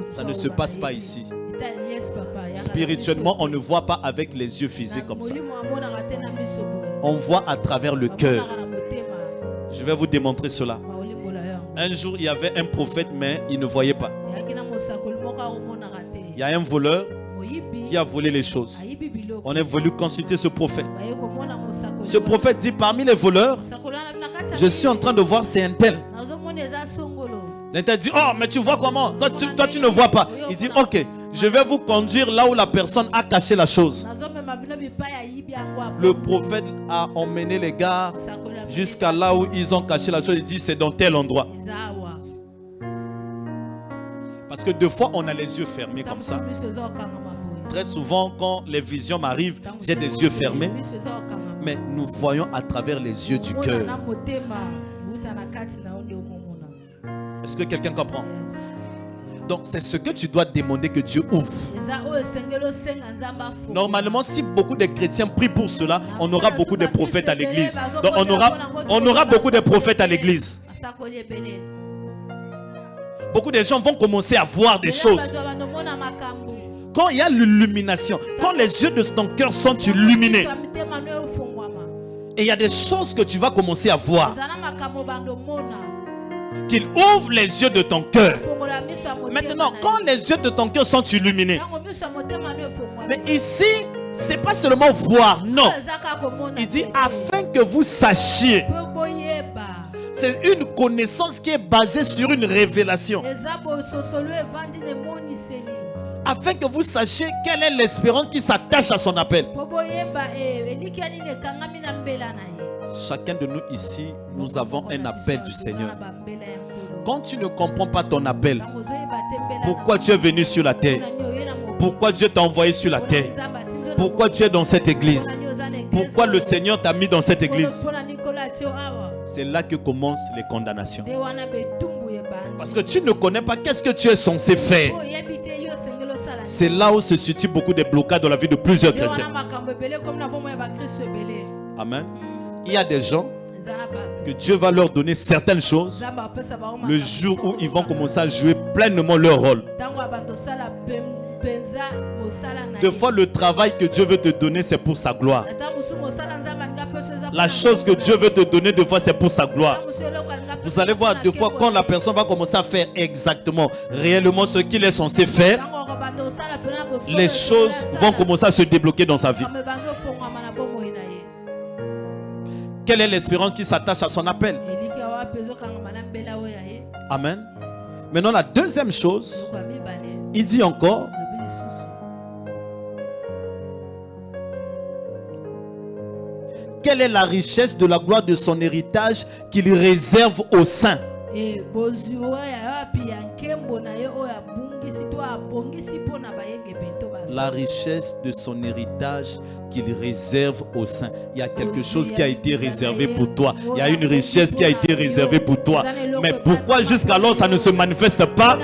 Ça ne se passe pas ici. Spirituellement, on ne voit pas avec les yeux physiques comme ça. On voit à travers le cœur. Je vais vous démontrer cela. Un jour, il y avait un prophète, mais il ne voyait pas. Il y a un voleur qui a volé les choses. On est venu consulter ce prophète. Ce prophète dit, parmi les voleurs, je suis en train de voir, c'est un tel. L'intel dit, oh, mais tu vois comment? Toi, tu ne vois pas. Il dit, ok, je vais vous conduire là où la personne a caché la chose. Le prophète a emmené les gars jusqu'à là où ils ont caché la chose. Il dit, c'est dans tel endroit. Parce que deux fois, on a les yeux fermés comme ça. Très souvent, quand les visions m'arrivent, j'ai des yeux fermés. Mais nous voyons à travers les yeux du cœur. Est-ce que quelqu'un comprend? Donc, c'est ce que tu dois demander que Dieu ouvre. Normalement, si beaucoup de chrétiens prient pour cela, on aura beaucoup de prophètes à l'église. Donc, on aura beaucoup de prophètes à l'église. Beaucoup de gens vont commencer à voir des choses. Quand il y a l'illumination, quand les yeux de ton cœur sont illuminés, et il y a des choses que tu vas commencer à voir. Qu'il ouvre les yeux de ton cœur. Maintenant, quand les yeux de ton cœur sont illuminés, mais ici, c'est pas seulement voir, non. Il dit afin que vous sachiez. C'est une connaissance qui est basée sur une révélation. Afin que vous sachiez quelle est l'espérance qui s'attache à son appel. Chacun de nous ici, nous avons un appel du Seigneur. Quand tu ne comprends pas ton appel, pourquoi tu es venu sur la terre? Pourquoi Dieu t'a envoyé sur la terre? Pourquoi tu es dans cette église? Pourquoi le Seigneur t'a mis dans cette église? C'est là que commencent les condamnations. Parce que tu ne connais pas qu'est-ce que tu es censé faire. C'est là où se situe beaucoup de blocages dans la vie de plusieurs chrétiens. Amen. Il y a des gens que Dieu va leur donner certaines choses le jour où ils vont commencer à jouer pleinement leur rôle. Des fois, le travail que Dieu veut te donner, c'est pour sa gloire. La chose que Dieu veut te donner, des fois, c'est pour sa gloire. Vous allez voir, des fois, quand la personne va commencer à faire exactement, réellement ce qu'il est censé faire, les choses vont commencer à se débloquer dans sa vie. Quelle est l'espérance qui s'attache à son appel? Amen. Maintenant, la deuxième chose, il dit encore, quelle est la richesse de la gloire de son héritage qu'il réserve aux saints? La richesse de son héritage qu'il réserve aux saints. Il y a quelque chose qui a été réservé pour toi. Il y a une richesse qui a été réservée pour toi. Mais pourquoi jusqu'alors ça ne se manifeste pas?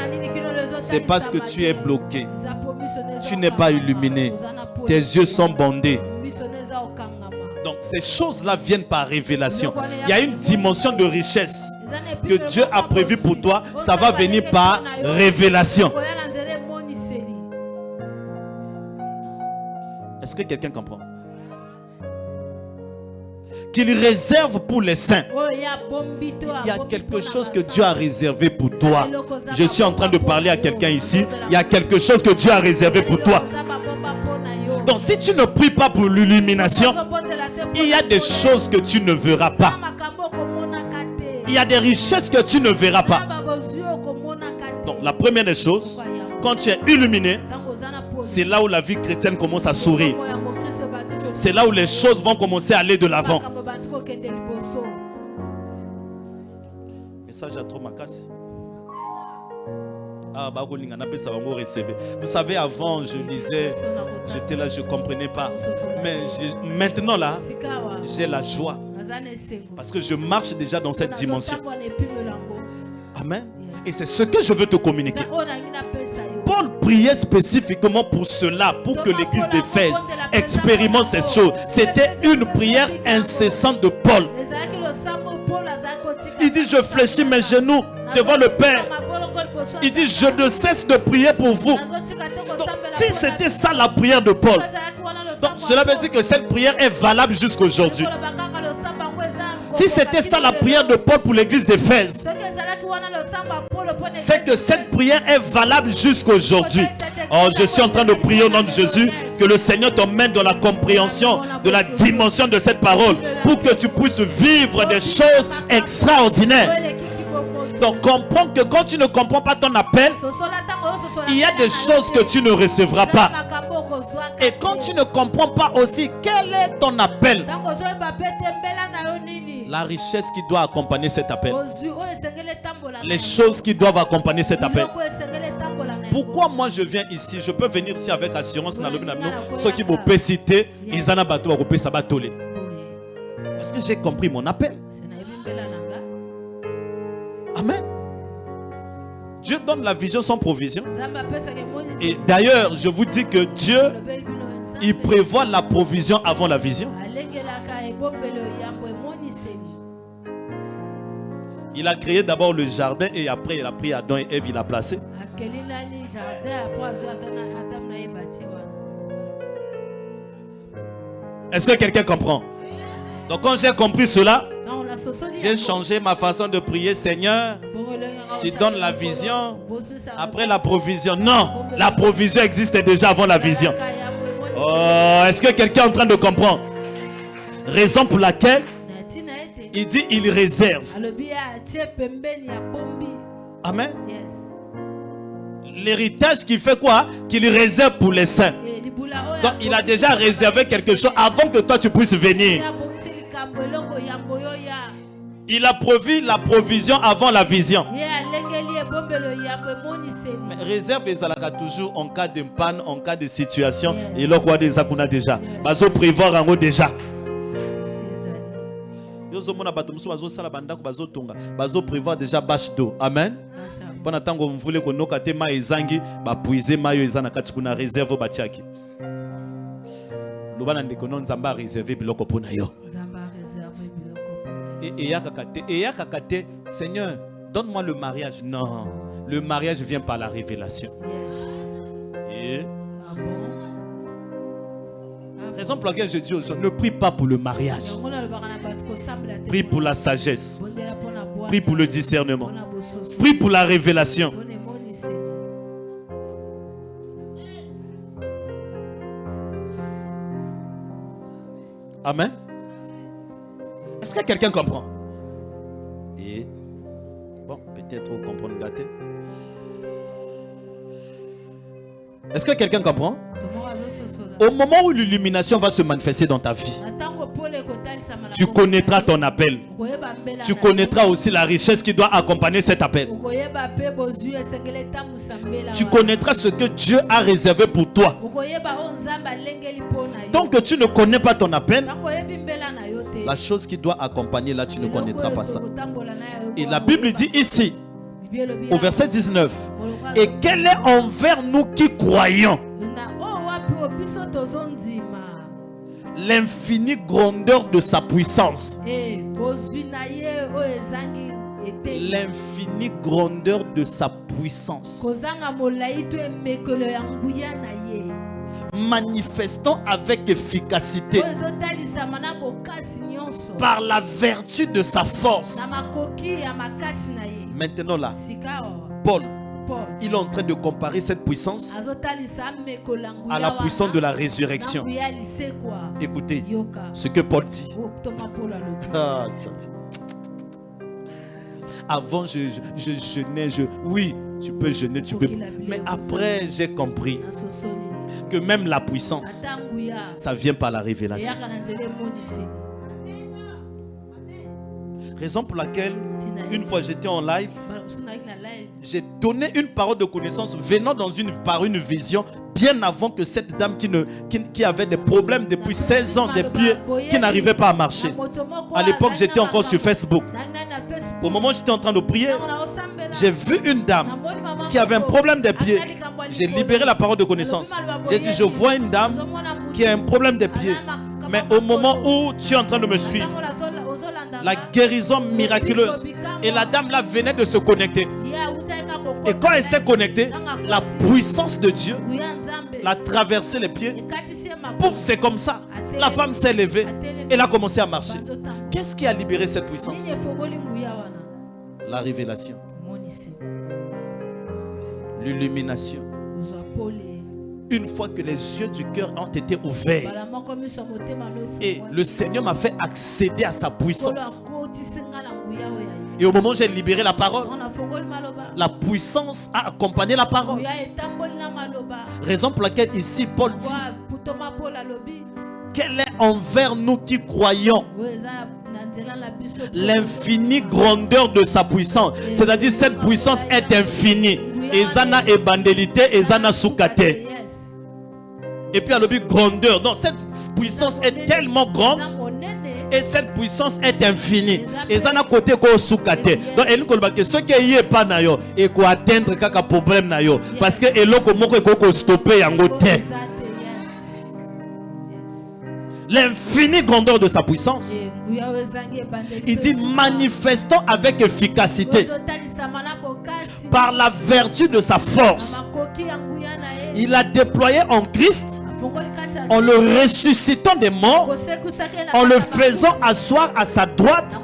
C'est parce que tu es bloqué. Tu n'es pas illuminé. Tes yeux sont bandés. Donc ces choses-là viennent par révélation. Il y a une dimension de richesse que Dieu a prévue pour toi. Ça va venir par révélation. Est-ce que quelqu'un comprend? Qu'il réserve pour les saints. Il y a quelque chose que Dieu a réservé pour toi. Je suis en train de parler à quelqu'un ici. Il y a quelque chose que Dieu a réservé pour toi. Donc si tu ne pries pas pour l'illumination, il y a des choses que tu ne verras pas. Il y a des richesses que tu ne verras pas. Donc la première des choses, quand tu es illuminé, c'est là où la vie chrétienne commence à sourire. C'est là où les choses vont commencer à aller de l'avant. Message à trop ma casse. Vous savez, avant, je lisais, j'étais là, je ne comprenais pas. Mais maintenant, là, j'ai la joie. Parce que je marche déjà dans cette dimension. Amen. Et c'est ce que je veux te communiquer. Paul priait spécifiquement pour cela, pour que l'église d'Éphèse expérimente ces choses. C'était une prière incessante de Paul. Il dit, je fléchis mes genoux devant le Père. Il dit, je ne cesse de prier pour vous. Donc, si c'était ça la prière de Paul, donc cela veut dire que cette prière est valable jusqu'aujourd'hui. Si c'était ça la prière de Paul pour l'église d'Éphèse, c'est que cette prière est valable jusqu'aujourd'hui. Oh, je suis en train de prier au nom de Jésus, que le Seigneur t'emmène dans la compréhension de la dimension de cette parole, pour que tu puisses vivre des choses extraordinaires. Donc comprends que quand tu ne comprends pas ton appel, il y a des choses que tu ne recevras pas. Et quand tu ne comprends pas aussi quel est ton appel, la richesse qui doit accompagner cet appel, les choses qui doivent accompagner cet appel. Pourquoi moi je viens ici? Je peux venir ici avec assurance. Ceux qui m'ont cité, ils en ont battu à couper, ça va toller. Parce que j'ai compris mon appel. Amen. Dieu donne la vision sans provision. Et d'ailleurs, je vous dis que Dieu, il prévoit la provision avant la vision. Il a créé d'abord le jardin et après il a pris Adam et Ève, il a placé. Est-ce que quelqu'un comprend? Donc quand j'ai compris cela, j'ai changé ma façon de prier. Seigneur, tu donnes la vision après la provision. Non, la provision existait déjà avant la vision. Oh, est-ce que quelqu'un est en train de comprendre? Raison pour laquelle il dit il réserve. Amen. L'héritage qui fait quoi? Qu'il réserve pour les saints. Donc il a déjà réservé quelque chose avant que toi tu puisses venir. Il a prévu la provision avant la vision. Mais réserve les alaka toujours en cas de panne, en cas de situation. Et là quoi des akuna déjà. Bazo prévoir en haut déjà. Bazo prévoir déjà bâche d'eau. Amen. Pendant tant que vous voulez qu'on ait kate ma ezangi, ba puiser mayo ezana katikuna réserve batiaki. Lobana ndekono nzamba réserver biloko pona yo. Et yakakate, Seigneur, donne-moi le mariage. Non, le mariage vient par la révélation. Et raison pour laquelle je dis aux gens, ne prie pas pour le mariage. Prie pour la sagesse. Prie pour le discernement. Prie pour la révélation. Amen. Est-ce que quelqu'un comprend? Et bon, peut-être vous comprenez gâté. Est-ce que quelqu'un comprend? Au moment où l'illumination va se manifester dans ta vie, tu connaîtras ton appel. Tu connaîtras aussi la richesse qui doit accompagner cet appel. Tu connaîtras ce que Dieu a réservé pour toi. Tant que tu ne connais pas ton appel, la chose qui doit accompagner là, tu ne connaîtras pas ça. Et la Bible dit ici, au verset 19, et quel est envers nous qui croyons l'infinie grandeur de sa puissance. L'infinie grandeur de sa puissance. Manifestant avec efficacité par la vertu de sa force. Maintenant là, Paul, il est en train de comparer cette puissance à la puissance de la résurrection. Écoutez ce que Paul dit. Avant je jeûnais, oui, tu peux jeûner, tu peux. Mais après j'ai compris que même la puissance, ça vient par la révélation. Raison pour laquelle, une fois j'étais en live, j'ai donné une parole de connaissance venant par une vision bien avant que cette dame qui avait des problèmes depuis 16 ans des pieds, qui n'arrivait pas à marcher. À l'époque, j'étais encore sur Facebook. Au moment où j'étais en train de prier, j'ai vu une dame qui avait un problème des pieds. J'ai libéré la parole de connaissance. J'ai dit, je vois une dame qui a un problème des pieds. Mais au moment où tu es en train de me suivre, la guérison miraculeuse. Et la dame là venait de se connecter. Et quand elle s'est connectée, la puissance de Dieu l'a traversé les pieds. Pouf, c'est comme ça. La femme s'est levée. Elle a commencé à marcher. Qu'est-ce qui a libéré cette puissance? La révélation. L'illumination. Une fois que les yeux du cœur ont été ouverts et le Seigneur m'a fait accéder à sa puissance. Et au moment où j'ai libéré la parole, la puissance a accompagné la parole. Raison pour laquelle ici Paul dit quelle est envers nous qui croyons l'infinie grandeur de sa puissance. C'est-à-dire cette puissance est infinie. Ezana et bandelité, ezana soukate. Et puis à l'objet grandeur. Donc cette puissance est tellement grande. Et cette puissance est infinie. Ezana côté ko soukate. Donc elle nous dit que ce qui est pas na yo et ko atteindre kaka problème na yo parce que eloko moko ko stopper yango te. L'infinie grandeur de sa puissance. Il dit manifestant avec efficacité par la vertu de sa force. Il a déployé en Christ en le ressuscitant des morts, en le faisant asseoir à sa droite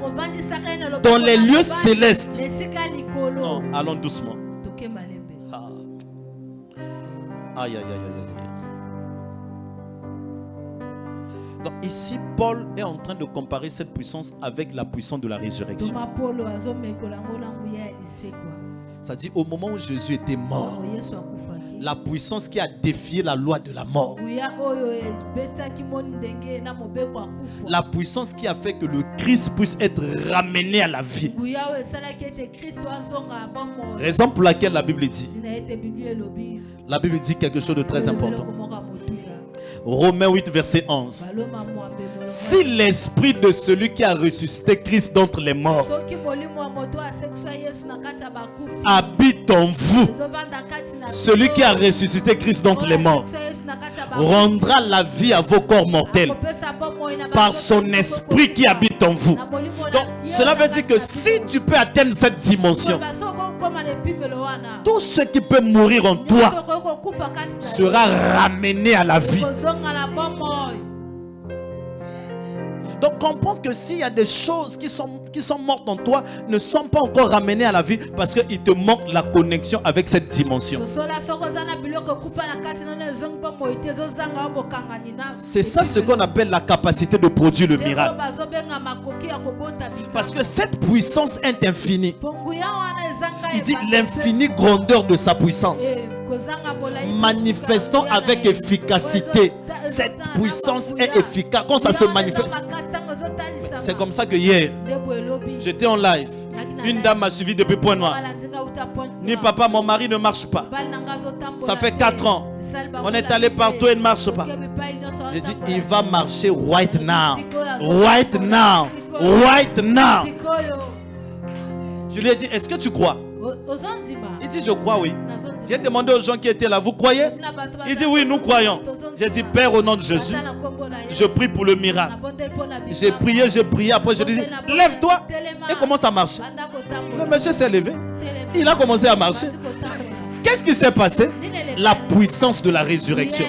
dans les lieux célestes. Non, allons doucement. Aïe, aïe, aïe, aïe. Donc ici, Paul est en train de comparer cette puissance avec la puissance de la résurrection. Ça dit au moment où Jésus était mort, la puissance qui a défié la loi de la mort, la puissance qui a fait que le Christ puisse être ramené à la vie. Raison pour laquelle la Bible dit quelque chose de très important. Romains 8 verset 11. Si l'esprit de celui qui a ressuscité Christ d'entre les morts habite en vous, celui qui a ressuscité Christ d'entre les morts rendra la vie à vos corps mortels par son esprit qui habite en vous. Donc cela veut dire que si tu peux atteindre cette dimension, tout ce qui peut mourir en toi sera ramené à la vie. Donc comprends que s'il y a des choses qui sont mortes en toi, ne sont pas encore ramenées à la vie parce qu'il te manque la connexion avec cette dimension. C'est ça ce qu'on appelle la capacité de produire le miracle. Parce que cette puissance est infinie. Il dit l'infinie grandeur de sa puissance. Manifestant avec efficacité. Cette puissance est efficace. Quand ça se manifeste, c'est comme ça que hier, j'étais en live. Une dame m'a suivi depuis Point Noir. Ni papa, mon mari ne marche pas. Ça fait 4 ans. On est allé partout et il ne marche pas. J'ai dit, il va marcher right now. Right now. Right now. Je lui ai dit, est-ce que tu crois? Il dit, je crois, oui. J'ai demandé aux gens qui étaient là, vous croyez? Il dit, oui, nous croyons. J'ai dit, Père, au nom de Jésus, je prie pour le miracle. J'ai prié. Après, je lui ai dit, lève-toi et commence à marcher. Le monsieur s'est levé. Il a commencé à marcher. Qu'est-ce qui s'est passé? La puissance de la résurrection.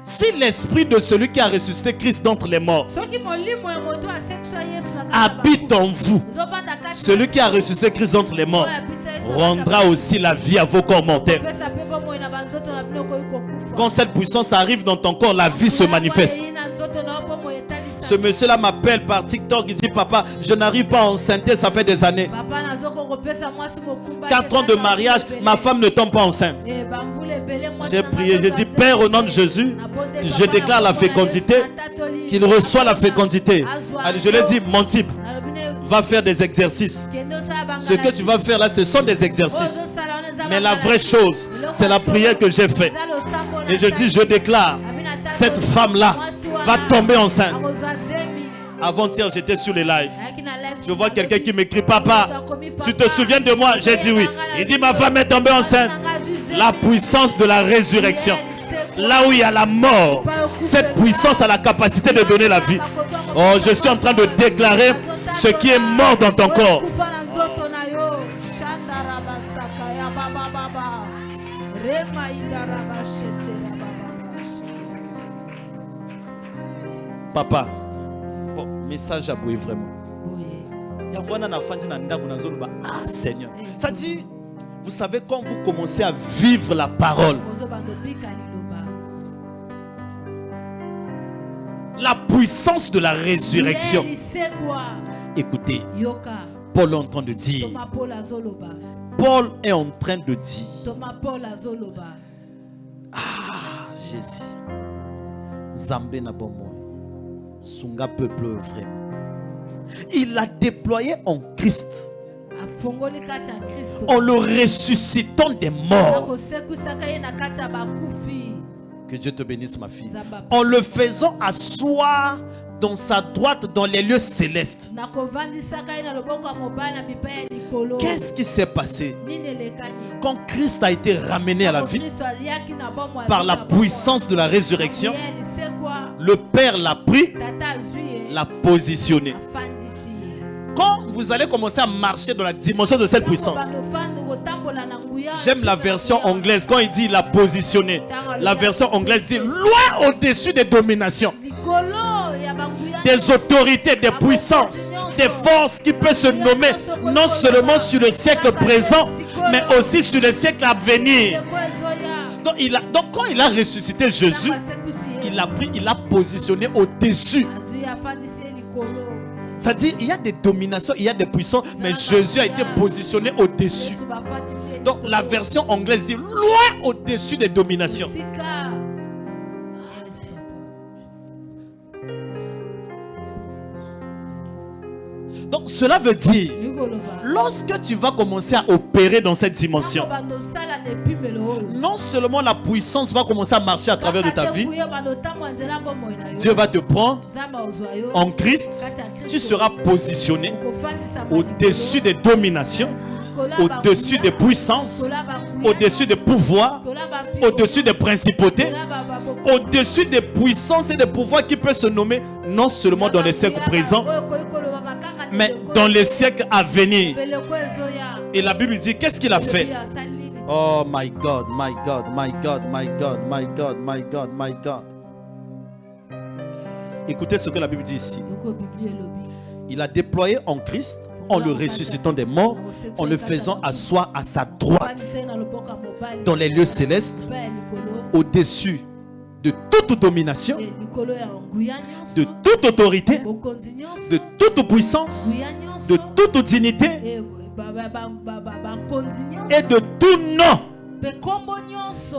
Si l'esprit de celui qui a ressuscité Christ d'entre les morts habite en vous, celui qui a ressuscité Christ d'entre les morts rendra aussi la vie à vos corps mortels. Quand cette puissance arrive dans ton corps, la vie se manifeste. Ce monsieur-là m'appelle par TikTok, il dit, papa, je n'arrive pas à enceinte, ça fait des années. 4 ans de mariage, ma femme ne tombe pas enceinte. J'ai prié, j'ai dit, Père, au nom de Jésus, je déclare la fécondité, qu'il reçoit la fécondité. Allez, je lui ai dit, mon type, va faire des exercices. Ce que tu vas faire là, ce sont des exercices. Mais la vraie chose, c'est la prière que j'ai faite. Et je dis, je déclare, cette femme-là va tomber enceinte. Avant-hier, j'étais sur les lives. Je vois quelqu'un qui m'écrit, papa, tu te souviens de moi? J'ai dit oui. Il dit, ma femme est tombée enceinte. La puissance de la résurrection. Là où il y a la mort, cette puissance a la capacité de donner la vie. Oh, je suis en train de déclarer ce qui est mort dans ton corps. Papa, bon, message à vous vraiment. Ah Seigneur. Ça dit, vous savez, quand vous commencez à vivre la parole, la puissance de la résurrection. Écoutez, Paul est en train de dire. Paul est en train de dire. Ah, Jésus. Zambé n'a pas moi. Sunga peuple vraiment. Il a déployé en Christ. En le ressuscitant des morts. Que Dieu te bénisse, ma fille. En le faisant asseoir dans sa droite dans les lieux célestes. Qu'est-ce qui s'est passé quand Christ a été ramené à la vie par la puissance de la résurrection? Le Père l'a pris, l'a positionné. Quand vous allez commencer à marcher dans la dimension de cette puissance, j'aime la version anglaise quand il dit l'a positionné. La version anglaise dit loin au-dessus des dominations, des autorités, des puissances, des forces qui peuvent se nommer non seulement sur le siècle présent, mais aussi sur le siècle à venir. Donc quand il a ressuscité Jésus, il a pris, il a positionné au-dessus. C'est-à-dire, il y a des dominations, il y a des puissances, mais Jésus a été positionné au-dessus. Donc la version anglaise dit loin au-dessus des dominations. Donc cela veut dire, lorsque tu vas commencer à opérer dans cette dimension, non seulement la puissance va commencer à marcher à travers de ta vie, Dieu va te prendre en Christ, tu seras positionné au-dessus des dominations, au-dessus des puissances, au-dessus des pouvoirs, au-dessus des principautés, au-dessus des puissances et des pouvoirs qui peuvent se nommer non seulement dans les siècles présents, mais dans les siècles à venir. Et la Bible dit, qu'est-ce qu'il a fait? Oh my God, my God, my God, my God, my God, my God, my God. Écoutez ce que la Bible dit ici. Il a déployé en Christ, en le ressuscitant des morts, en le faisant asseoir à sa droite dans les lieux célestes, au-dessus de toute domination, de toute autorité, de toute puissance, de toute dignité et de tout nom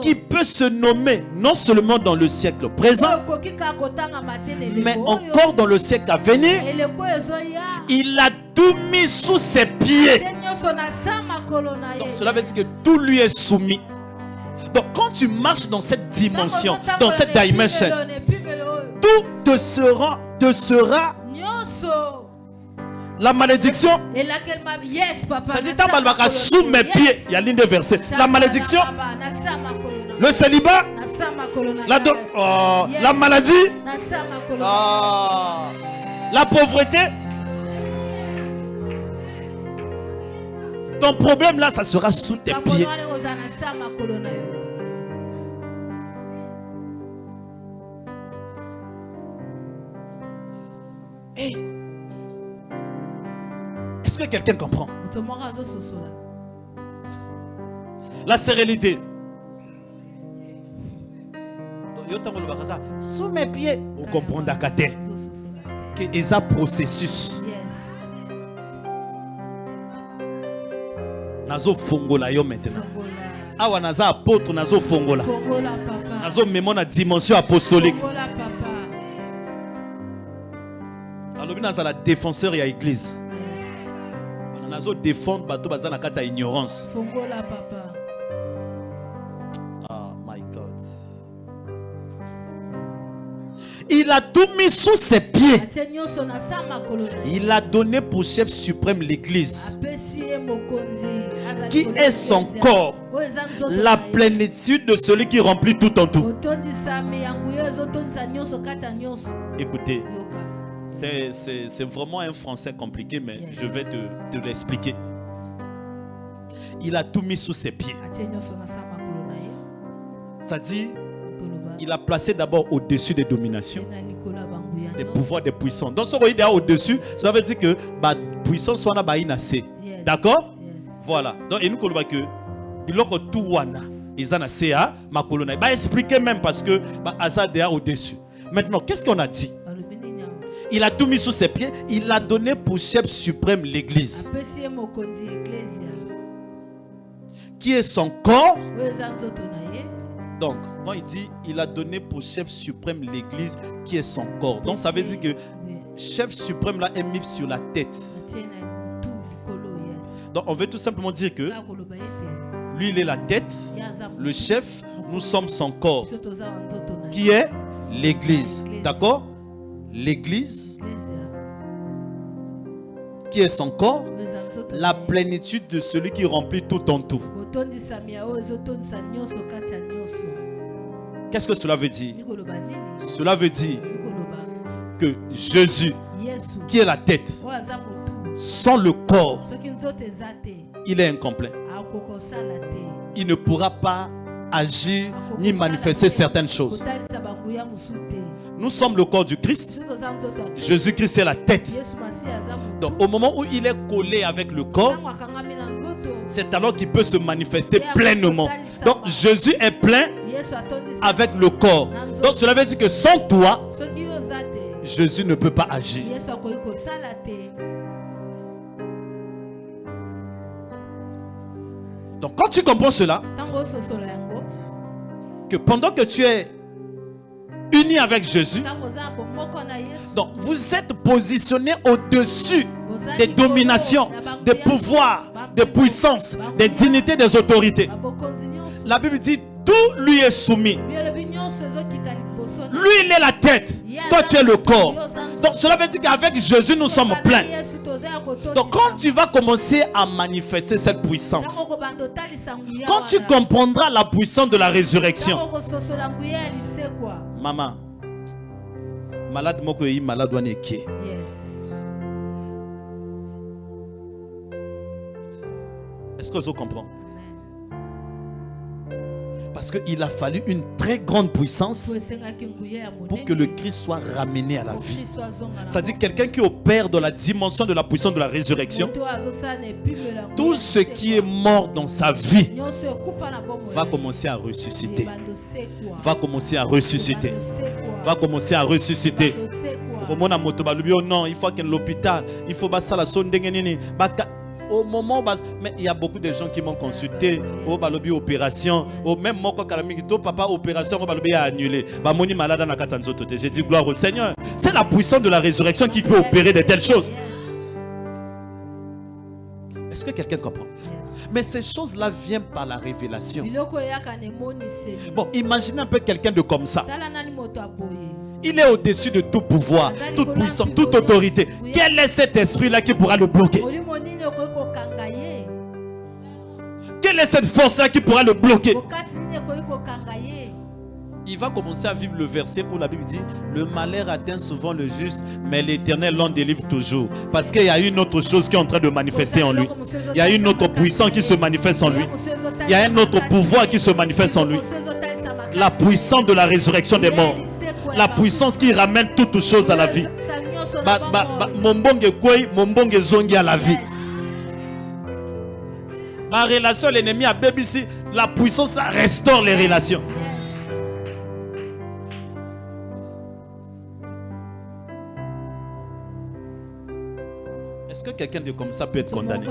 qui peut se nommer non seulement dans le siècle présent, mais encore dans le siècle à venir. Il a tout mis sous ses pieds. Donc cela veut dire que tout lui est soumis. Donc quand tu marches dans cette dimension, dans cette dimension, tout te sera la malédiction. Ça dit sous mes pieds. Il y a l'une des versets. La malédiction, le célibat, la maladie, la pauvreté. Ton problème là, ça sera sous tes pieds. Hey. Est-ce que quelqu'un comprend? La sérénité. Sous mes pieds. Vous comprenez que c'est un processus. Nazo fongola yo maintenant. Awa naza apôtre nazo fongola. Nazo memo na dimension apostolique. Alors bien la défenseur ya église. Nazo défendre bato baza na kata ignorance. Fongola papa. Oh my God. Il a tout mis sous ses pieds. Il a donné pour chef suprême l'église, qui est son corps, la plénitude de celui qui remplit tout en tout. Écoutez, c'est vraiment un français compliqué, mais je vais te l'expliquer. Il a tout mis sous ses pieds. Ça dit, il a placé d'abord au-dessus des dominations, des pouvoirs, des puissants. Donc, ce qu'il y a au-dessus, ça veut dire que la puissance soit assez. D'accord? Voilà. Donc, il nous dit que il y a tout wana. Ils ont assez à ma colonne. Il va expliquer même parce que Azad est au-dessus. Maintenant, qu'est-ce qu'on a dit? Il a tout mis sous ses pieds. Il a donné pour chef suprême l'Église, qui est son corps. Donc, quand il dit il a donné pour chef suprême l'Église, qui est son corps. Donc, ça veut dire que chef suprême là est mis sur la tête. Donc, on veut tout simplement dire que lui, il est la tête, le chef, nous sommes son corps, qui est l'Église. D'accord? L'Église, qui est son corps, la plénitude de celui qui remplit tout en tout. Qu'est-ce que cela veut dire? Cela veut dire que Jésus, qui est la tête, sans le corps, il est incomplet. Il ne pourra pas agir ni manifester certaines choses. Nous sommes le corps du Christ. Jésus-Christ est la tête. Donc au moment où il est collé avec le corps, c'est alors qu'il peut se manifester pleinement. Donc Jésus est plein avec le corps. Donc cela veut dire que sans toi, Jésus ne peut pas agir. Donc quand tu comprends cela, que pendant que tu es uni avec Jésus, donc vous êtes positionné au-dessus des dominations, des pouvoirs, des puissances, des dignités, des autorités. La Bible dit tout lui est soumis. Lui, il est la tête. Toi, tu es le corps. Donc cela veut dire qu'avec Jésus, nous sommes pleins. Donc quand tu vas commencer à manifester cette puissance, quand tu comprendras la puissance de la résurrection, maman, malade mokoyi malade wane ki. Est-ce que vous comprenez? Parce qu'il a fallu une très grande puissance pour que le Christ soit ramené à la vie. C'est-à-dire quelqu'un qui opère dans la dimension de la puissance de la résurrection. Tout ce qui est mort dans sa vie va commencer à ressusciter. Va commencer à ressusciter. Va commencer à ressusciter. Non, il faut qu'il y ait l'hôpital. Il faut que la sonde. Au moment où mais il y a beaucoup de gens qui m'ont consulté au balobi opération au même moko kalamikito papa opération au balobi a annulé ba moni malade na katanzoto. J'ai dit gloire au Seigneur. C'est la puissance de la résurrection qui peut opérer de telles choses. Est-ce que quelqu'un comprend? Mais ces choses-là viennent par la révélation. Bon, imaginez un peu quelqu'un de comme ça. Il est au-dessus de tout pouvoir, toute puissance, toute autorité. Quel est cet esprit-là qui pourra le bloquer? Quelle est cette force-là qui pourra le bloquer? Il va commencer à vivre le verset où la Bible dit le malheur atteint souvent le juste, mais l'Éternel l'en délivre toujours. Parce qu'il y a une autre chose qui est en train de manifester en lui. Il y a une autre puissance qui se manifeste en lui. Il y a un autre pouvoir qui se manifeste en lui. La puissance de la résurrection des morts. La puissance qui ramène toutes choses à la vie. Mombonge zongi à la vie. Ma relation l'ennemi à BBC, la puissance là restaure les relations. Est-ce que quelqu'un de comme ça peut être condamné?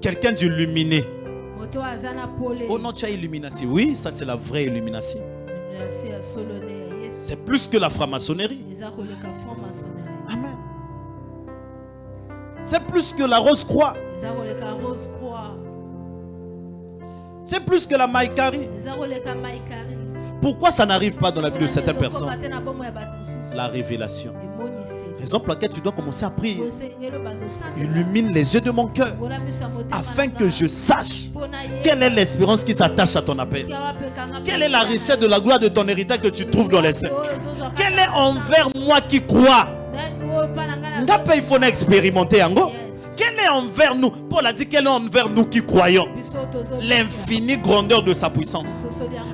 Quelqu'un d'illuminé. Oh non, tu as illumination. Oui, ça c'est la vraie illumination. C'est plus que la franc-maçonnerie. Amen. C'est plus que la rose-croix. C'est plus que la maïkari. Pourquoi ça n'arrive pas dans la vie de certaines personnes? La révélation. Raison pour laquelle tu dois commencer à prier. Illumine les yeux de mon cœur afin que je sache quelle est l'espérance qui s'attache à ton appel. Quelle est la richesse de la gloire de ton héritage que tu trouves dans les saints. Quel est envers moi qui crois. Il faut expérimenter. Quel est envers nous. Paul a dit qu'elle est envers nous qui croyons. L'infinie grandeur de sa puissance.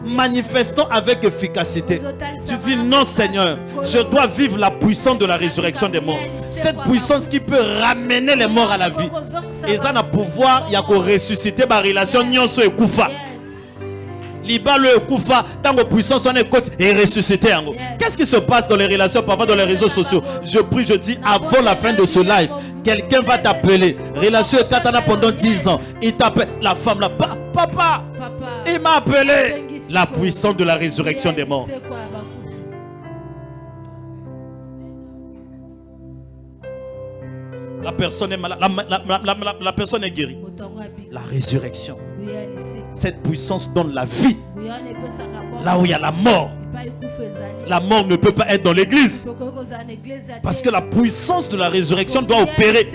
Manifestons avec efficacité. Tu dis non Seigneur, je dois vivre la puissance de la résurrection des morts. Cette puissance qui peut ramener les morts à la vie. Et ça a pouvoir, il y a qu'on ressusciter ma relation nyonso et koufa. Liba le koufa, tant que puissance on est côte et ressuscité. Qu'est-ce qui se passe dans les relations, parfois dans les réseaux sociaux? Je prie, je dis avant la fin de ce live, quelqu'un va t'appeler. Relation est katana pendant 10 ans. Il t'appelle la femme là, papa, il m'a appelé. La puissance de la résurrection des morts. La personne est malade, la personne est guérie. La résurrection. Cette puissance donne la vie. Là où il y a la mort. La mort ne peut pas être dans l'église. Parce que la puissance de la résurrection doit opérer.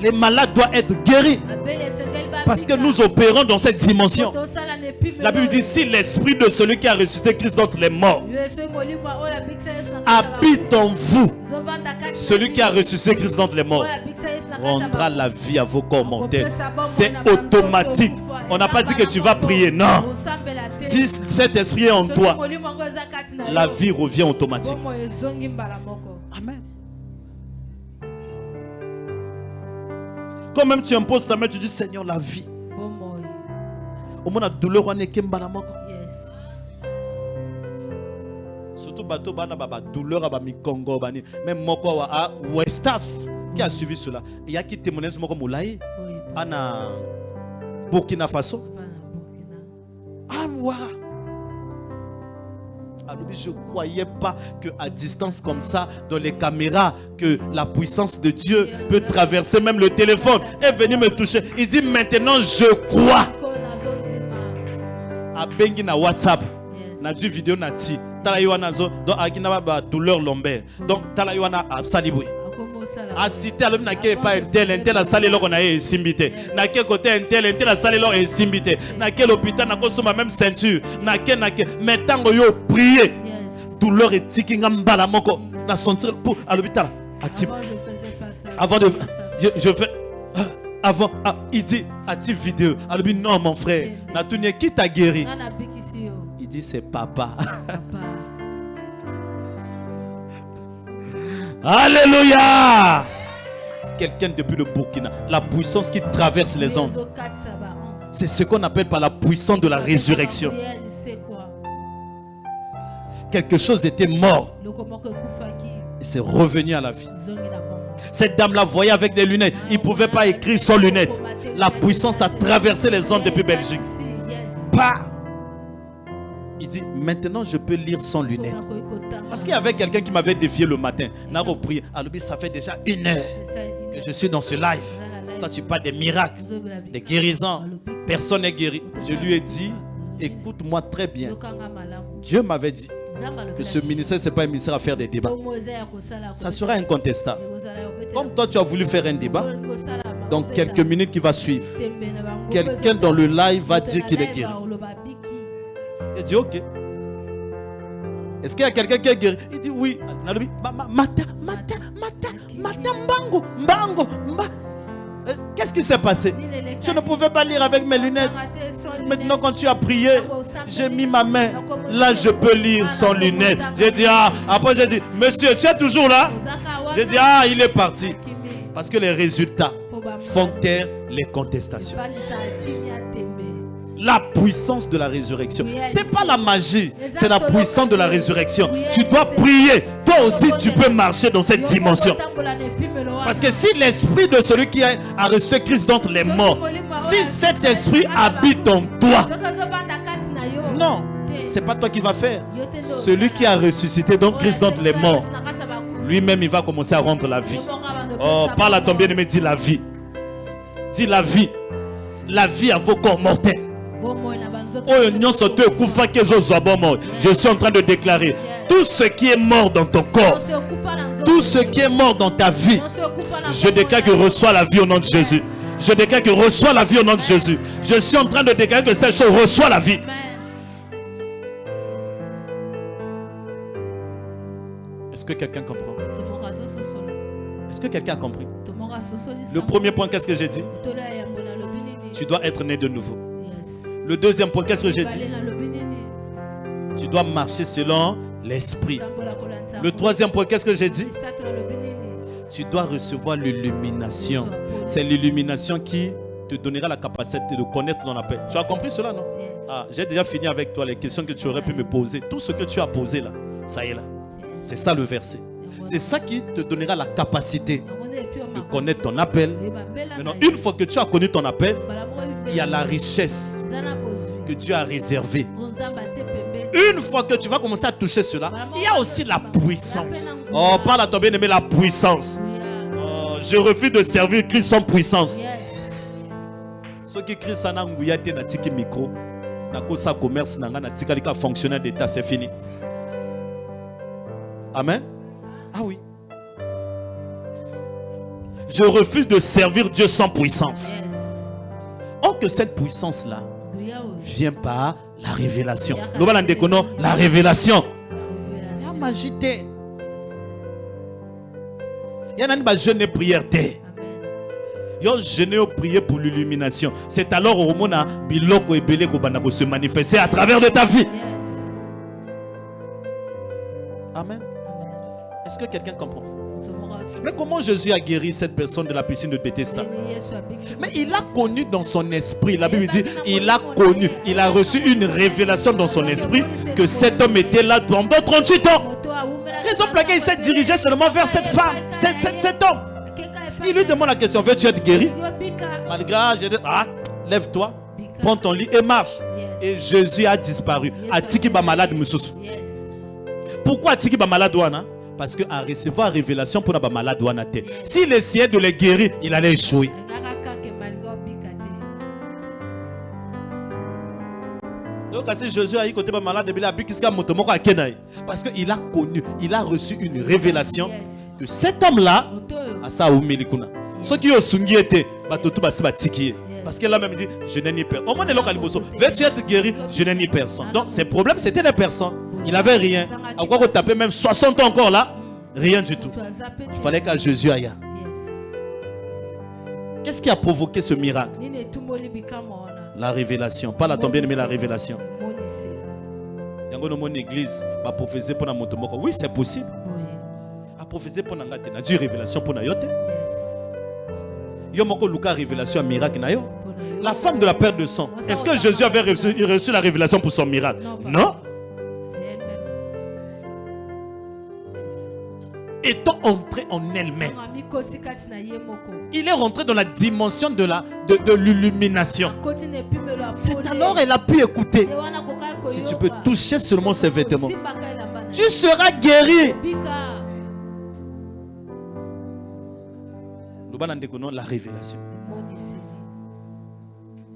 Les malades doivent être guéris. Parce que nous opérons dans cette dimension. La Bible dit, si l'esprit de celui qui a ressuscité Christ d'entre les morts habite en vous, celui qui a ressuscité Christ d'entre les morts rendra la vie à vos corps mortels. C'est automatique. On n'a pas dit que tu vas prier, non. Si cet esprit est en toi, la vie revient automatique. Amen. Quand même tu imposes ta main, tu dis Seigneur, la vie. Au moins la douleur on est surtout bateau bana baba douleur à mi Congo bani même moko à Westaf qui a suivi cela. Il y a qui témoignage moko moulaye ana Burkina Faso. Ah moi. Alors, je ne croyais pas qu'à distance comme ça, dans les caméras, que la puissance de Dieu peut traverser même le téléphone et venir me toucher. Il dit maintenant je crois. A bengi na WhatsApp, na du vidéo na ti. Tala yoana zo do akina ba douleur lombaire. Donc tala yoana saliboué. A cité alors na ke pas intel a salé lo na e simbité. Na ke côté intel a salé lo e simbité. Na ke l'hôpital na ko soma même ceinture. Na ke mais tango yo prier. Douleur et tiki ngambala moko na sentir pour à l'hôpital. Avant de je fais avant il dit a-t-il vidéo. Alors non mon frère, na tout qui t'a guéri. Il dit c'est papa. Alléluia. Quelqu'un depuis le Burkina, la puissance qui traverse les ondes. C'est ce qu'on appelle par la puissance de la résurrection. Quelque chose était mort et c'est revenu à la vie. Cette dame-là voyait avec des lunettes. Il ne pouvait pas écrire sans lunettes. La puissance a traversé les ondes depuis Belgique. Bah! Il dit, maintenant je peux lire sans lunettes. Parce qu'il y avait quelqu'un qui m'avait défié le matin. N'a repris. Alors ça fait déjà 1 heure que je suis dans ce live. Toi tu parles des miracles, des guérisons. Personne n'est guéri. Je lui ai dit, écoute-moi très bien. Dieu m'avait dit que ce ministère, ce n'est pas un ministère à faire des débats. Ça sera incontestable. Comme toi, tu as voulu faire un débat, dans quelques minutes qui va suivre, quelqu'un dans le live va dire qu'il est guéri. Il dit ok. Est-ce qu'il y a quelqu'un qui est guéri? Il dit oui. Qu'est-ce qui s'est passé? Je ne pouvais pas lire avec mes lunettes. Maintenant quand tu as prié, j'ai mis ma main. Là je peux lire sans lunettes. J'ai dit après j'ai dit monsieur tu es toujours là? J'ai dit il est parti. Parce que les résultats font taire les contestations. La puissance de la résurrection. Ce n'est pas la magie, c'est la puissance de la résurrection. Tu dois prier. Toi aussi, tu peux marcher dans cette dimension. Parce que si l'esprit de celui qui a reçu Christ d'entre les morts, si cet esprit habite en toi, non, ce n'est pas toi qui vas faire. Celui qui a ressuscité donc Christ d'entre les morts, lui-même, il va commencer à rendre la vie. Oh, parle à ton bien-aimé, dis la vie. Dis la vie. La vie à vos corps mortels. Je suis en train de déclarer tout ce qui est mort dans ton corps, tout ce qui est mort dans ta vie, je déclare que reçois la vie au nom de Jésus. Je déclare que reçois la vie au nom de Jésus. Je suis en train de déclarer que cette chose reçoit la vie. Est-ce que quelqu'un comprend? Est-ce que quelqu'un a compris? Le premier point, qu'est-ce que j'ai dit? Tu dois être né de nouveau. Le deuxième point, qu'est-ce que j'ai dit? Tu dois marcher selon l'esprit. Le troisième point, qu'est-ce que j'ai dit? Tu dois recevoir l'illumination. C'est l'illumination qui te donnera la capacité de connaître ton appel. Tu as compris cela, non? Ah, j'ai déjà fini avec toi les questions que tu aurais pu me poser. Tout ce que tu as posé là, ça y est là. C'est ça le verset. C'est ça qui te donnera la capacité de connaître ton appel. Maintenant, une fois que tu as connu ton appel, il y a la richesse que Dieu a réservée. Une fois que tu vas commencer à toucher cela, il y a aussi la puissance. Oh, parle à ton bien-aimé, la puissance. Oh, je refuse de servir Christ sans puissance. Ceux qui crient ça, na micro, na commerce, na fonctionnaire d'État, c'est fini. Amen. Ah oui. Je refuse de servir Dieu sans puissance. Or que cette puissance-là vient par la révélation. La révélation. Il y a une jeûne et prière. Il y a jeûne et prière pour l'illumination. C'est alors au moment où biloko et belé ko se manifester à travers de ta vie. Amen. Est-ce que quelqu'un comprend? Mais comment Jésus a guéri cette personne de la piscine de Bethesda? Mais il a connu dans son esprit. La Bible dit, il a connu, il a reçu une révélation dans son esprit que cet homme était là pendant 38 ans. Raison pour laquelle il s'est dirigé seulement vers cette femme, cet homme. Il lui demande la question, veux-tu être guéri? Malgré, je dis, lève-toi, prends ton lit et marche. Et Jésus a disparu. Atiki ba malade mususu. Pourquoi Atiki ba malade wana? Parce qu'à recevoir révélation pour la malade wana te. S'il essayait de les guérir, il allait échouer. Donc si Jésus a eu côté malade, parce qu'il a connu, il a reçu une révélation que cet homme-là, à ça ou melikuna. Ceux qui ont sungi été, parce qu'elle a même dit, je n'ai ni personne. Au moins, veux-tu être guéri? Je n'ai ni personne. Donc, ses problèmes, c'était les personnes. Il n'avait rien. Encore qu'on tapait même 60 ans encore là, rien du tout. Il fallait qu'à Jésus aille. Qu'est-ce qui a provoqué ce miracle? La révélation. Pas la tombée, mais la révélation. Il y a une église qui a prophétisé pour notre monde. Oui, c'est possible. A prophétisé pour notre monde. Il y a une révélation pour notre monde. Il y a une révélation, un miracle. La femme de la perte de sang. Est-ce que Jésus avait reçu la révélation pour son miracle? Non. Étant entré en elle-même, il est rentré dans la dimension de l'illumination. C'est alors elle a pu écouter. Si tu peux toucher seulement ses vêtements, tu seras guéri. La révélation.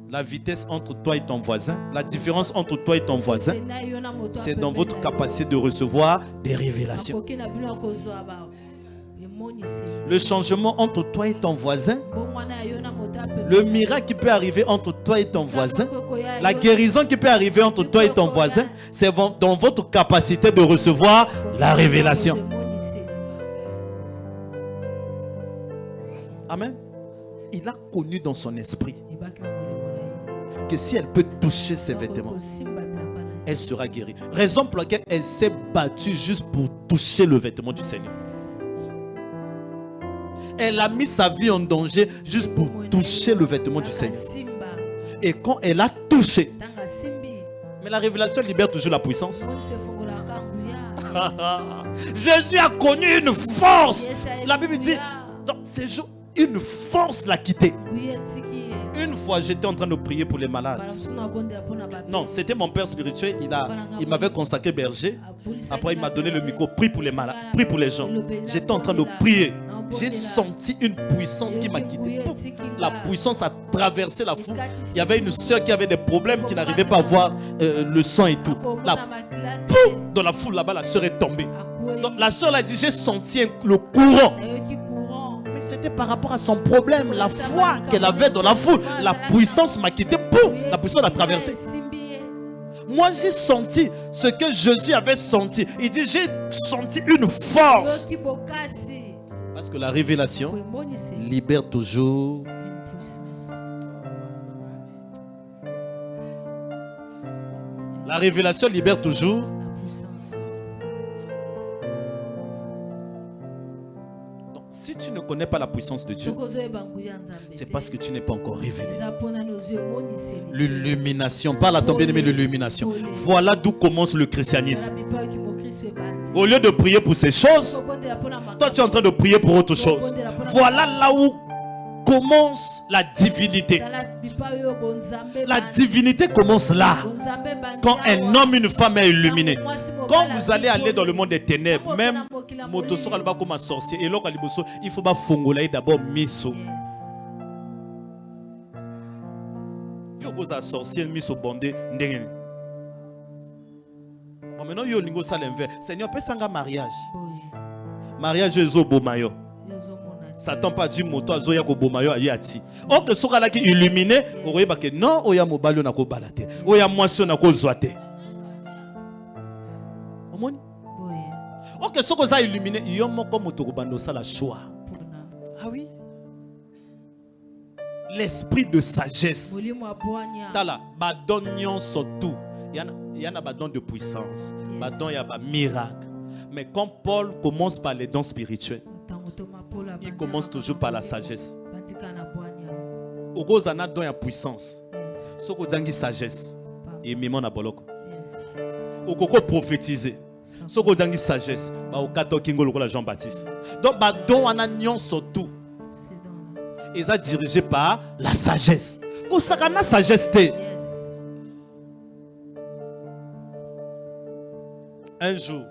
La vitesse entre toi et ton voisin, la différence entre toi et ton voisin, c'est dans votre capacité de recevoir des révélations. Le changement entre toi et ton voisin, le miracle qui peut arriver entre toi et ton voisin, la guérison qui peut arriver entre toi et ton voisin, c'est dans votre capacité de recevoir la révélation. Amen. Il a connu dans son esprit que si elle peut toucher ses vêtements, elle sera guérie. Raison pour laquelle elle s'est battue juste pour toucher le vêtement du Seigneur. Elle a mis sa vie en danger juste pour toucher le vêtement du Seigneur. Et quand elle a touché, mais la révélation libère toujours la puissance. Jésus a connu une force. La Bible dit, dans ces jours, une force l'a quitté. Une fois, j'étais en train de prier pour les malades. Non, c'était mon père spirituel. Il m'avait consacré berger. Après, il m'a donné le micro. Prie pour les malades, prie pour les gens. J'étais en train de prier. J'ai senti une puissance qui m'a quitté. La puissance a traversé la foule. Il y avait une soeur qui avait des problèmes, qui n'arrivait pas à voir le sang et tout. Là, dans la foule là-bas, la soeur est tombée. Donc, la soeur a dit, j'ai senti le courant. Mais c'était par rapport à son problème, la foi qu'elle avait dans la foule. La puissance m'a quitté. Boum, la puissance l'a traversée. Moi, j'ai senti ce que Jésus avait senti. Il dit, j'ai senti une force. Parce que la révélation libère toujours. La révélation libère toujours. Donc, si tu ne connais pas la puissance de Dieu, c'est parce que tu n'es pas encore révélé. L'illumination, parle à ton bien-aimé, l'illumination. Voilà d'où commence le christianisme. Au lieu de prier pour ces choses, toi tu es en train de prier pour autre chose. Voilà là où commence la divinité. La divinité commence là. Quand un homme et une femme est illuminé. Quand vous allez aller dans le monde des ténèbres, même Motosora va comme un sorcier. Et là, il faut fongola d'abord miso. Il y a un sorcier miso bondé. Maintenant, il y a un Seigneur, peut un mariage. Mariage, il y a un mayo. Satan pas du moto azoya ko bomayo ayati. O que soka la ki illuminé, o yeba que non, o ya mobalo na ko balate. O ya moisson na ko zoate. Omoni? O que soka za illuminé, yo moko moto ko bando sala choix. Ah oui. L'esprit de sagesse. Tala, badonnion surtout. Il y en a badon de puissance. Badon il y a ba miracle. Mais quand Paul commence par les dons spirituels, il commence toujours par la sagesse. Au gros, on a don la puissance. Ce qu'on dit sagesse. Et même on a boloko. Au coco prophétiser. Ce qu'on dit sagesse. Au kato kingo le Jean-Baptiste. Donc bah don on a nion surtout. Et ça dirigé par la sagesse. Quand ça a la sagesse té. Un jour.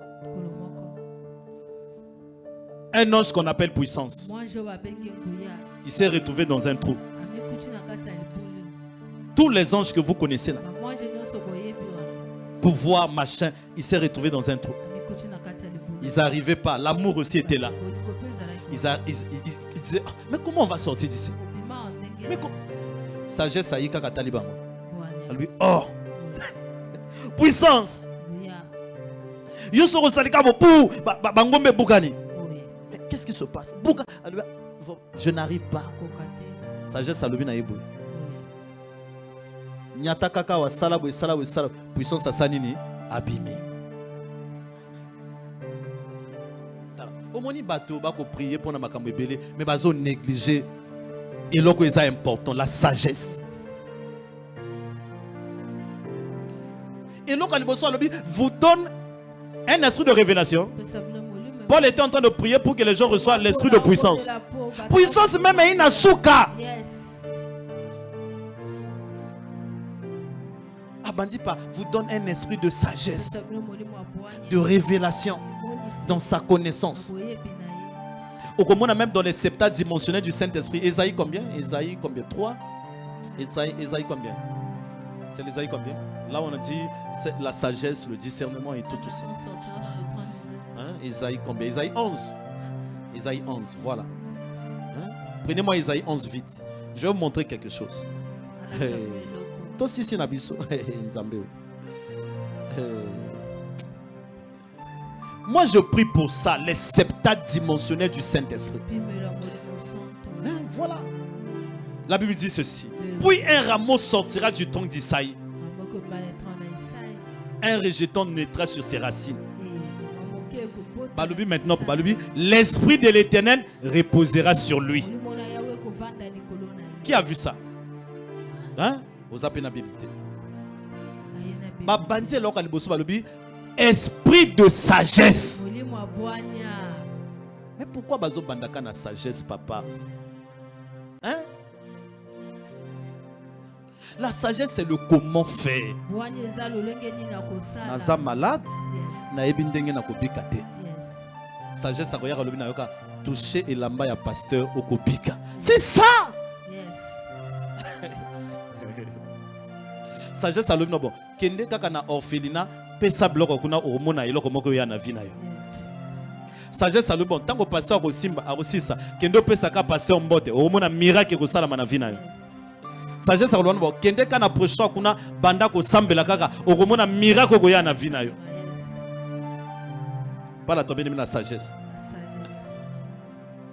Un ange qu'on appelle puissance. Il s'est retrouvé dans un trou. Tous les anges que vous connaissez là, pouvoir, machin, il s'est retrouvé dans un trou. Ils n'arrivaient pas. L'amour aussi était là. Ils disaient, mais comment on va sortir d'ici? Mais comment? Sagesse aïe kaka taliban. Lui, oh, puissance. Yusoro salika pour bangombe bukani. Mais qu'est-ce qui se passe? Je n'arrive pas. Sagesse alobi na yebo. Nyata kaka wa salabo puissance à sanini abîmé. Omoni bato bako prier pour na makambo ebele mais bazo négliger et loko est important la sagesse. Et loko liboso alobi vous donne un esprit de révélation. Paul était en train de prier pour que les gens reçoivent l'esprit de puissance. Puissance même est une asuka. Abandi pas vous donne un esprit de sagesse, de révélation dans sa connaissance. Au commun même dans les septats dimensionnels du Saint-Esprit. Ésaïe combien? Ésaïe combien? 3. Ésaïe combien? C'est l'Ésaïe combien? Là on a dit la sagesse, le discernement et tout ça. Hein? Ésaïe combien? Ésaïe 11. Ésaïe 11, voilà. Hein? Prenez-moi Ésaïe 11 vite. Je vais vous montrer quelque chose. Toi aussi c'est Nabiso. Moi je prie pour ça, les septats dimensionnels du Saint-Esprit. Hein? Voilà. La Bible dit ceci. Puis un rameau sortira du tronc d'Isaïe. Un rejeton naîtra sur ses racines. Balubi maintenant pour Balubi, l'esprit de l'Éternel reposera sur lui. Qui a vu ça? Hein? Aux appels la Bible. Babandi loka liboso Balubi, esprit de sagesse. Mais pourquoi bazo bandaka na sagesse papa? Hein? La sagesse c'est le comment faire. Naza malade, na ebindenge na kobika te. Sagesse akoya kalobi na yoka toucher elamba ya pasteur okobika. C'est ça. Sagesse alobi na bon. Kende kaka na orphelinat pesa bloko kuna omona eloko moko ya na vie na yo. Sagesse alobi bon tango pasteur akosimba akosisa kende pesa ka pasteur mbote omona miracle ko sala na vie na yo. Sagesse alobi bon kende kana prochain kuna banda ko sambela kaka omona miracle ko ya na vie na yo. Pas la tomber de la sagesse.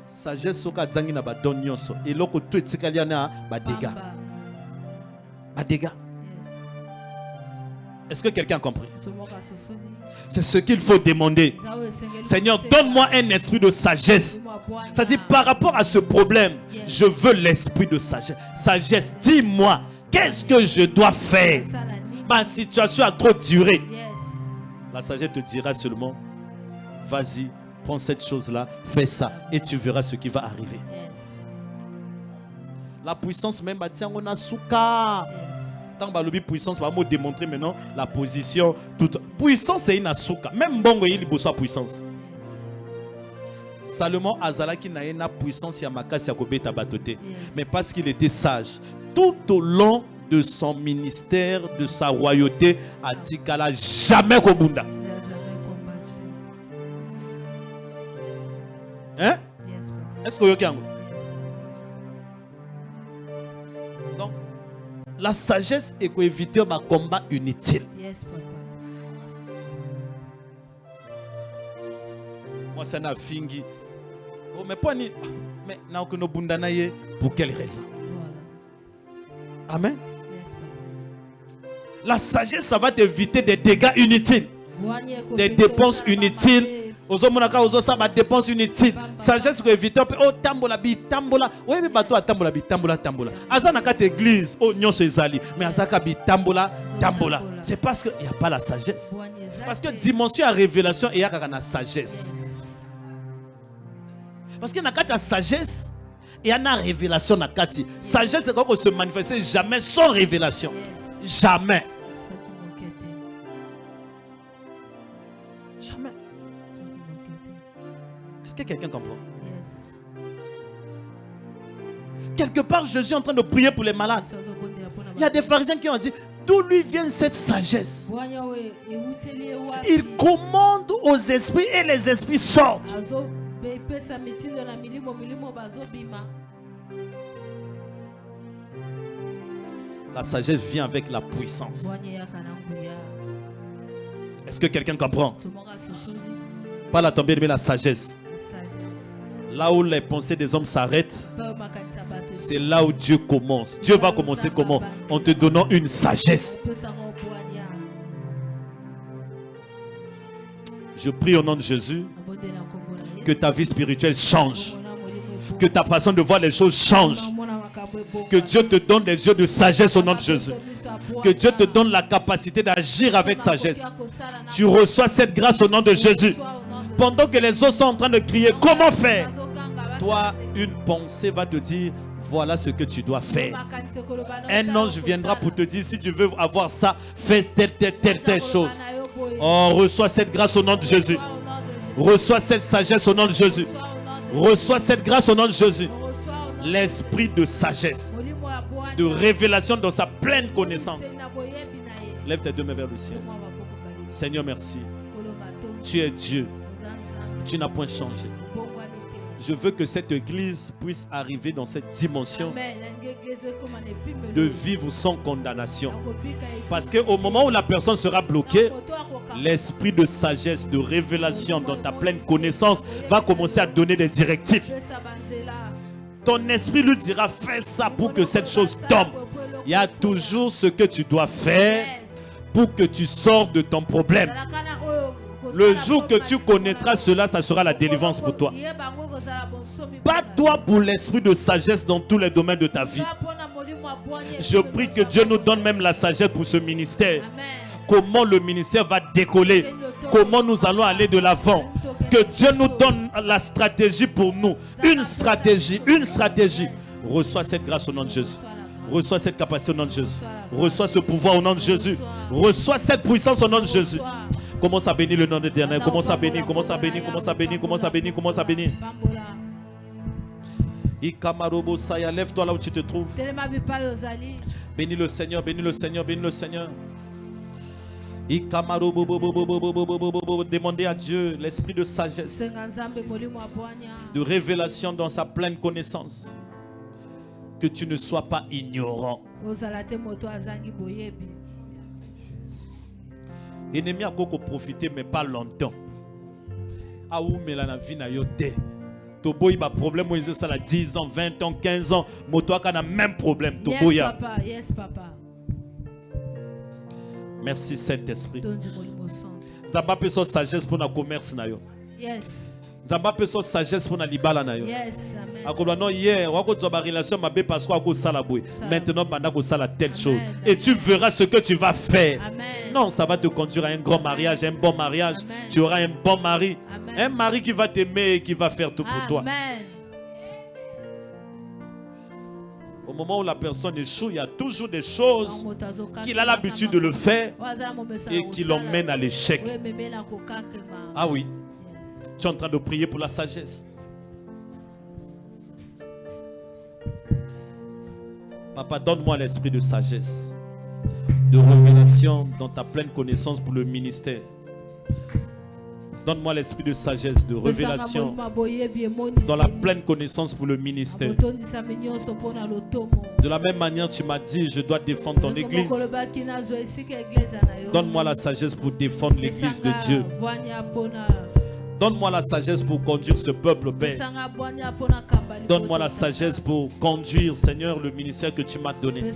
sagesse soka zangi na ba donyoso et loko tout etikali na ba dégâts. Ba dégâts. Est-ce que quelqu'un a compris? C'est ce qu'il faut demander. Seigneur, donne-moi un esprit de sagesse. C'est-à-dire par rapport à ce problème, je veux l'esprit de sagesse. Sagesse, dis-moi, qu'est-ce que je dois faire? Ma situation a trop duré. La sagesse te dira seulement, vas-y, prends cette chose-là, fais ça, et tu verras ce qui va arriver. La puissance même, on a souka. Tant que la puissance va me démontrer maintenant la position. Toute puissance c'est une asuka. Même bongo il besoin puissance. Salomon azalaki na ena puissance ya makasi ya kobeta batote. Mais parce qu'il était sage, tout au long de son ministère, de sa royauté, atikala jamais kobunda. Hein? Est-ce que vous avez donc la sagesse est pour éviter un combat inutile. Yes, papa. Moi, ça n'a fingi. Oh, mais pas ni. Mais n'a aucun bundanaye. Pour quelle raison? Amen. Yes, papa. La sagesse, ça va t'éviter des dégâts inutiles, des dépenses inutiles. Ozomonaka ozosa ba dépenses inutiles. Sagesse pour éviter oh tambola bi tambola. Oui mais bato tambola bi tambola tambola. Azana kati église oh nyonso ezali mais azaka bi tambola tambola. C'est parce que il y a pas la sagesse. Parce que dimension à révélation et y a na sagesse. Parce que na kati la sagesse et y a na révélation na kati. Sagesse c'est qu'on se manifester jamais sans révélation. Jamais. Jamais. Est-ce que quelqu'un comprend? Yes. Quelque part, Jésus est en train de prier pour les malades. Il y a des pharisiens qui ont dit, d'où lui vient cette sagesse? Il commande aux esprits et les esprits sortent. La sagesse vient avec la puissance. Est-ce que quelqu'un comprend? Pas la tombée, mais la sagesse. Là où les pensées des hommes s'arrêtent, c'est là où Dieu commence. Dieu va commencer comment? En te donnant une sagesse. Je prie au nom de Jésus que ta vie spirituelle change, que ta façon de voir les choses change, que Dieu te donne des yeux de sagesse au nom de Jésus, que Dieu te donne la capacité d'agir avec sagesse. Tu reçois cette grâce au nom de Jésus. Pendant que les autres sont en train de crier, comment faire? Toi, une pensée va te dire, voilà ce que tu dois faire. Un ange viendra pour te dire, si tu veux avoir ça, fais telle chose. Oh, reçois cette grâce au nom de Jésus. Reçois cette sagesse au nom de Jésus. Reçois cette grâce au nom de Jésus. L'esprit de sagesse, de révélation dans sa pleine connaissance. Lève tes deux mains vers le ciel. Seigneur, merci. Tu es Dieu. Tu n'as point changé. Je veux que cette église puisse arriver dans cette dimension de vivre sans condamnation. Parce qu'au moment où la personne sera bloquée, l'esprit de sagesse, de révélation dans ta pleine connaissance va commencer à donner des directives. Ton esprit lui dira, fais ça pour que cette chose tombe. Il y a toujours ce que tu dois faire pour que tu sortes de ton problème. Le jour que tu connaîtras cela, ça sera la délivrance pour toi. Bats-toi pour l'esprit de sagesse dans tous les domaines de ta vie. Je prie que Dieu nous donne même la sagesse pour ce ministère. Comment le ministère va décoller. Comment nous allons aller de l'avant. Que Dieu nous donne la stratégie pour nous. Une stratégie, une stratégie. Reçois cette grâce au nom de Jésus. Reçois cette capacité au nom de Jésus. Reçois ce pouvoir au nom de Jésus. Reçois cette puissance au nom de Jésus. Commence à bénir le nom de l'Éternel. Commence à bénir, commence à bénir, commence à bénir, commence à bénir, commence à bénir. Ikamarobo Saya, lève-toi là où tu te trouves. Bénis le Seigneur, bénis le Seigneur, bénis le Seigneur. Demandez à Dieu l'esprit de sagesse, de révélation dans sa pleine connaissance. Que tu ne sois pas ignorant. Ennemi a beaucoup profité mais pas longtemps. Aou melana vie na yote. Toboy ba problème moi ça la 10 ans, 20 ans, 15 ans, moto a même problème. Yes, Toboya. papa. Yes, papa. Merci Saint-Esprit. Tonzi molimo santo. Nzamba pe so sagesse pour na commerce na yo. Yes. Nzamba pe so sagesse pour na libala na yo. Yes, amen. Akoba non hier, wako zoba relation mabe parce qu'on ko sala boy. Maintenant banda ko sala telle chose et tu verras ce que tu vas faire. Amen. Non, ça va te conduire à un grand mariage, un bon mariage. Amen. Tu auras un bon mari. Amen. Un mari qui va t'aimer et qui va faire tout pour toi. Amen. Au moment où la personne échoue, il y a toujours des choses qu'il a l'habitude de le faire et qui l'emmènent à l'échec. Ah oui, tu es en train de prier pour la sagesse. Papa, donne-moi l'esprit de sagesse, de révélation dans ta pleine connaissance pour le ministère. Donne-moi l'esprit de sagesse, de révélation dans la pleine connaissance pour le ministère. De la même manière, tu m'as dit, je dois défendre ton église. Donne-moi la sagesse pour défendre l'église de Dieu. Donne-moi la sagesse pour conduire ce peuple, Père. Donne-moi la sagesse pour conduire, Seigneur, le ministère que tu m'as donné.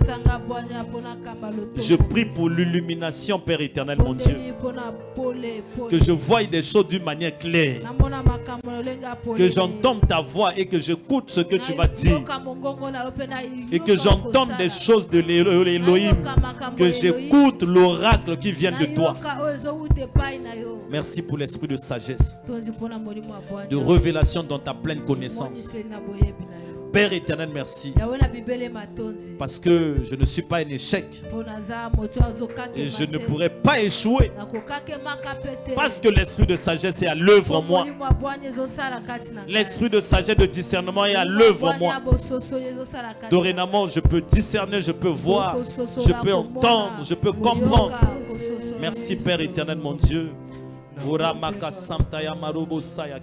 Je prie pour l'illumination, Père éternel, mon Dieu. Que je voie des choses d'une manière claire. Que j'entende ta voix et que j'écoute ce que tu vas dire. Et que j'entende des choses de l'Élohim. Que j'écoute l'oracle qui vient de toi. Merci pour l'esprit de sagesse, de révélation dans ta pleine connaissance. Père éternel, merci. Parce que je ne suis pas un échec. Et je ne pourrai pas échouer. Parce que l'esprit de sagesse est à l'œuvre en moi. L'esprit de sagesse, de discernement est à l'œuvre en moi. Dorénavant, je peux discerner, je peux voir, je peux entendre, je peux comprendre. Merci Père éternel, mon Dieu.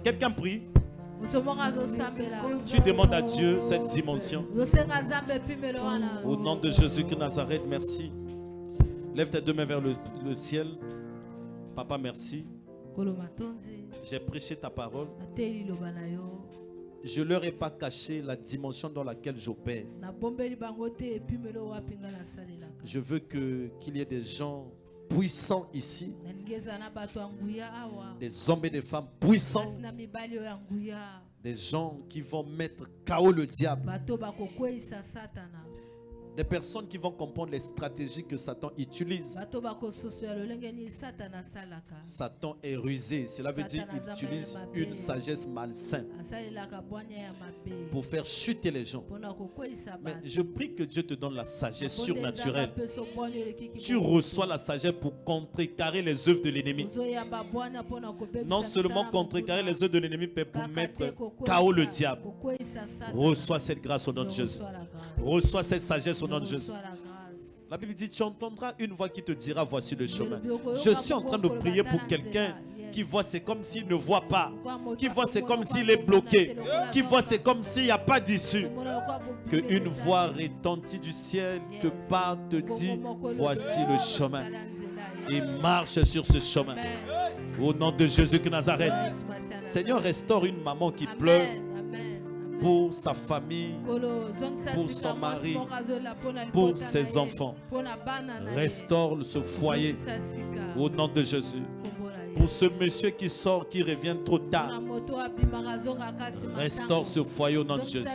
Quelqu'un prie. Tu demandes à Dieu cette dimension. Au nom de Jésus de Nazareth, merci. Lève tes deux mains vers le ciel. Papa, merci. J'ai prêché ta parole. Je ne leur ai pas caché la dimension dans laquelle j'opère. Je veux qu'il y ait des gens puissants ici, des hommes et des femmes puissants, des gens qui vont mettre KO le diable, des personnes qui vont comprendre les stratégies que Satan utilise. Satan est rusé, cela veut dire qu'il utilise une sagesse malsaine pour faire chuter les gens. Mais je prie que Dieu te donne la sagesse surnaturelle. Tu reçois la sagesse pour contrecarrer les œuvres de l'ennemi. Non seulement contrecarrer les œuvres de l'ennemi, mais pour mettre KO le diable. Reçois cette grâce au nom de Jésus. Reçois cette sagesse au nom de Jésus. La Bible dit, tu entendras une voix qui te dira, voici le chemin. Je suis en train de prier pour quelqu'un qui voit, c'est comme s'il ne voit pas. Qui voit, c'est comme s'il est bloqué. Qui voit, c'est comme s'il n'y a pas d'issue. Qu'une voix retentit du ciel te parle, te dit, voici le chemin. Et marche sur ce chemin. Au nom de Jésus de Nazareth. Seigneur, restaure une maman qui pleure pour sa famille, pour son mari, pour ses enfants. Restaure ce foyer au nom de Jésus. Pour ce monsieur qui sort, qui revient trop tard, restaure ce foyer au nom de Jésus.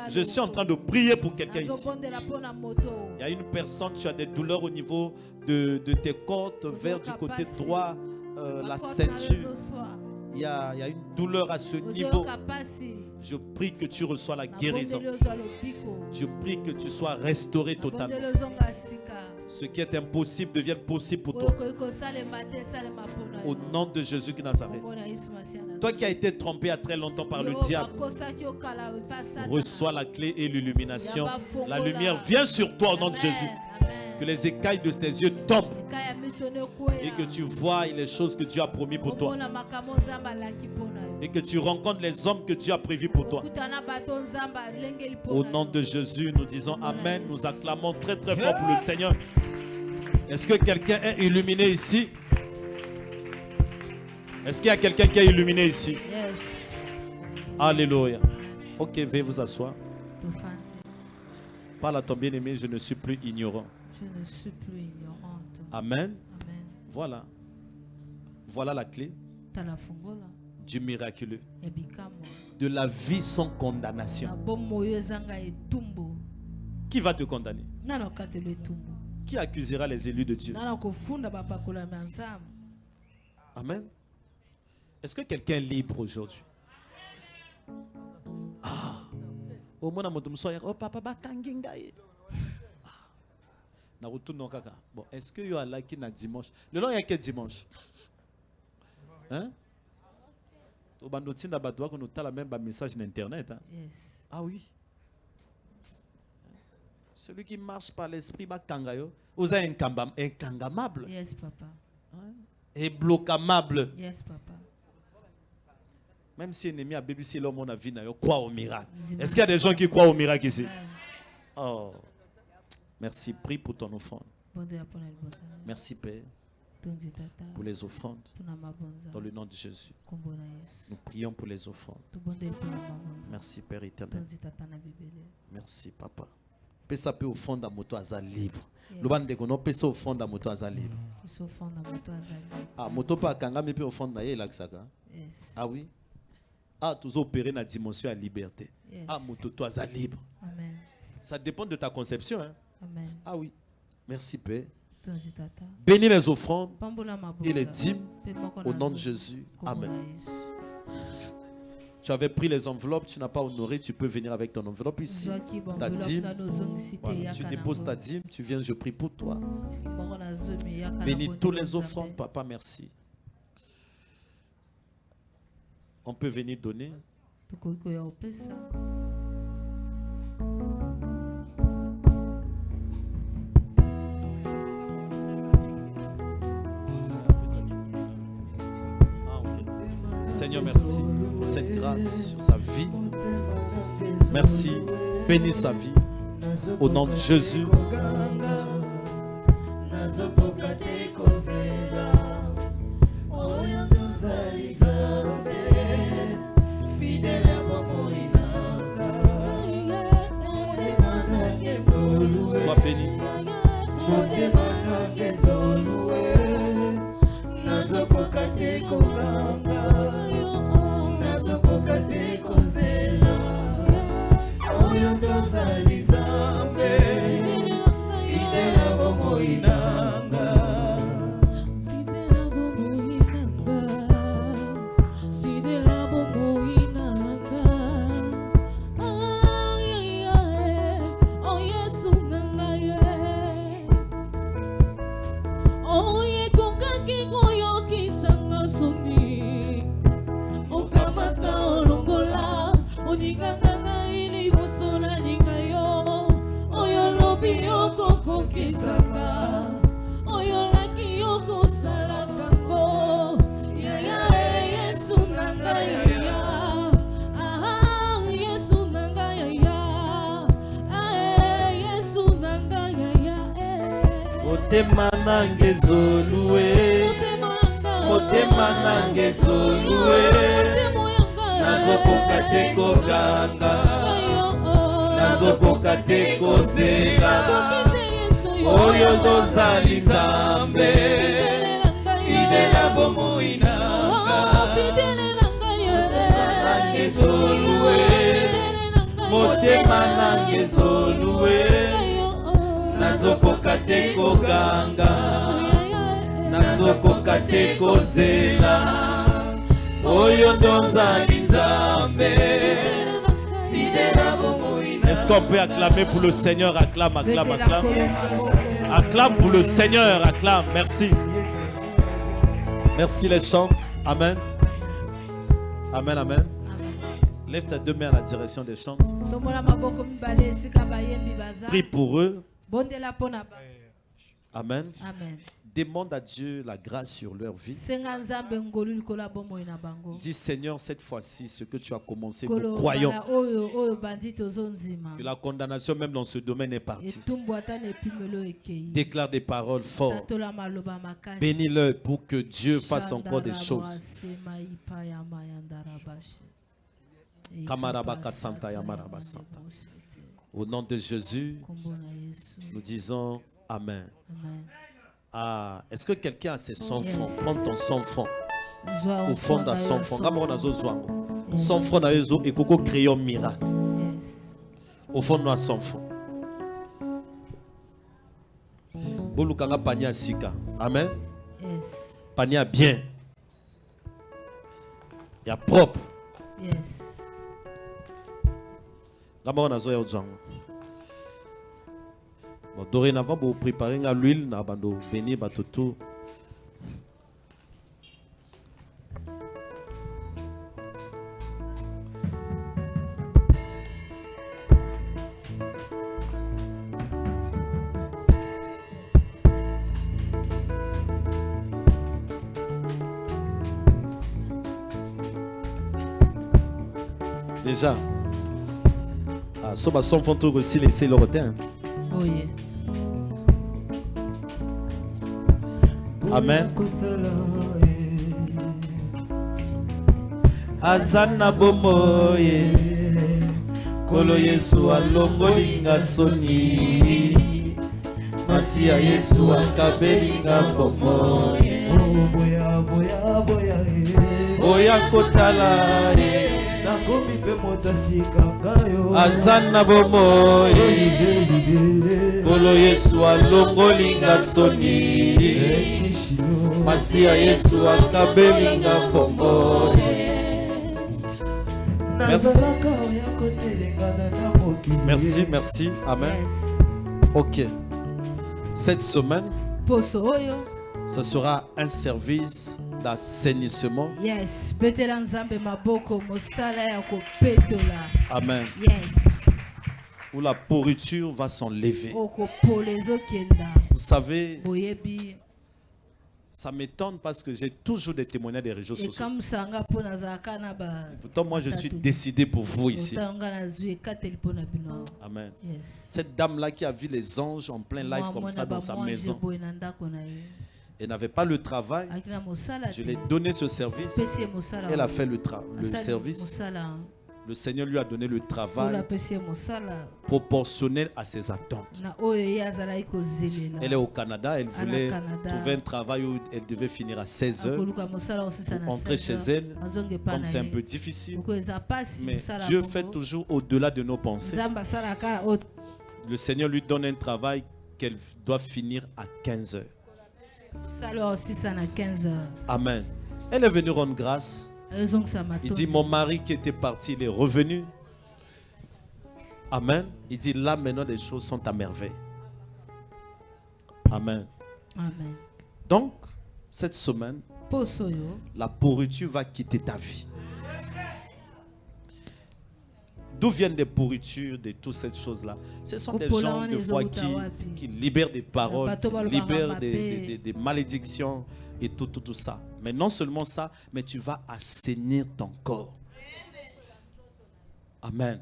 Je suis en train de prier pour quelqu'un ici. Il y a une personne, tu as des douleurs au niveau de tes côtes, vers du côté droit, la ceinture. Il y a une douleur à ce niveau. Je prie que tu reçois la guérison. Je prie que tu sois restauré totalement. Ce qui est impossible devienne possible pour toi. Au nom de Jésus de Nazareth. Toi qui as été trompé à très longtemps par le diable, reçois la clé et l'illumination. La lumière vient sur toi au nom de Jésus. Que les écailles de tes yeux tombent et que tu vois les choses que Dieu a promis pour toi. Et que tu rencontres les hommes que Dieu a prévus pour toi. Au nom de Jésus, nous disons Amen. Nous acclamons très très fort pour le Seigneur. Est-ce que quelqu'un est illuminé ici? Est-ce qu'il y a quelqu'un qui est illuminé ici? Alléluia. Ok, veuillez vous asseoir. Parle à ton bien-aimé, je ne suis plus ignorant. Je ne suis plus ignorante. Amen. Amen. Voilà. Voilà la clé du miraculeux. De la vie sans condamnation. Qui va te condamner? Qui accusera les élus de Dieu? Amen. Est-ce que quelqu'un est libre aujourd'hui? Ah. Oh papa bon, est-ce que you are là qui n'a dimanche? Le long il y a quel dimanche? Hein? Tu as la même message sur internet. Hein? Yes. Ah oui. Celui qui marche par l'esprit, vous êtes incangamable. Yes, papa. Hein? Et bloquamable. Yes, papa. Même si l'ennemi a BBC, l'homme a vu, croit au miracle. Est-ce qu'il y a des gens qui croient au miracle ici? Oh. Merci. Prie pour ton offrande. Merci, Père, pour les offrandes. Dans le nom de Jésus. Nous prions pour les offrandes. Merci, Père éternel. Merci, Papa. Pesa pe offrande à moto aza libre. Lobande kono pesa offrande à moto aza libre. Ah, moto pa kanga me pe offrande na ye laksaka. Ah oui. Ah, tous opérer na dimension à liberté. Yes. Ah, moto toi aza libre. Amen. Ça dépend de ta conception. Hein? Amen. Ah oui. Merci, Père. Bénis les offrandes et les dîmes au nom de Jésus. Amen. Tu avais pris les enveloppes, tu n'as pas honoré, tu peux venir avec ton enveloppe ici. Ta dîme, voilà, tu déposes ta dîme, tu viens, je prie pour toi. Bénis tous les offrandes, papa, merci. On peut venir donner. Seigneur, merci pour cette grâce sur sa vie. Merci. Bénis sa vie. Au nom de Jésus. Sois béni. Motema nange zolue, motema nange zolue, nazokoka te koganga, nazokoka te kozela, oyo tozali Nzambe, fidèle bomoi nanga, nange zolue, motema nange zolue. Nazokoka te koganga, nazokoka te kozela, oyo tozali Nzambe. Est-ce qu'on peut acclamer pour le Seigneur? Acclame, acclame, acclame. Acclame pour le Seigneur, acclame. Merci. Merci les chants. Amen. Amen, amen. Lève tes deux mains à la direction des chants. Prie pour eux. Amen. Amen. Demande à Dieu la grâce sur leur vie. Dis Seigneur, cette fois-ci, ce que tu as commencé, nous croyons que la condamnation même dans ce domaine est partie. Déclare des paroles fortes. Bénis-le pour que Dieu fasse encore des choses. Au nom de Jésus, nous disons Amen. Ah, est-ce que quelqu'un a ses 100 francs? Prends ton 100 francs. Au fond de 100 francs. Son front na yezo et koko créer un miracle. Au fond de 100 francs. Bolukanga pania sika. Amen. Pania bien. Il y a propre. Yes. D'abord na zo ya ozango. Bon, dorénavant vous préparez à l'huile na bando béni batoto. Déjà, son font aussi laisser le retard. Oui. Amen. Azana bomoye kolo Yesu alongolinga soni Masia Yesu akabelinga bomoye oya kotala Azana bomoye kolo Yesu alongolinga soni Masia Yesu akabelinga bomoye. Merci. Merci, merci. Amen. Ok. Cette semaine, ce sera un service d'assainissement. Yes. Amen. Yes. Où la pourriture va s'enlever. Vous savez, ça m'étonne parce que j'ai toujours des témoignages des réseaux sociaux. Pourtant, moi, je suis décidé pour vous ici. Amen. Yes. Cette dame-là qui a vu les anges en plein live comme ça dans sa maison, elle n'avait pas le travail. Je lui ai donné ce service. Elle a fait le service. Le Seigneur lui a donné le travail proportionnel à ses attentes. Elle est au Canada, elle voulait trouver un travail où elle devait finir à 16 heures pour entrer chez elle. Comme c'est un peu difficile, mais Dieu fait toujours au-delà de nos pensées. Le Seigneur lui donne un travail qu'elle doit finir à 15 heures. Amen. Elle est venue rendre grâce. Il dit, mon mari qui était parti, il est revenu. Amen. Il dit, là maintenant les choses sont à merveille. Amen. Amen. Donc, cette semaine, la pourriture va quitter ta vie. D'où viennent des pourritures, de toutes ces choses-là? Ce sont des gens de foi qui libèrent des paroles, qui libèrent des malédictions et tout ça. Mais non seulement ça, mais tu vas assainir ton corps. Amen.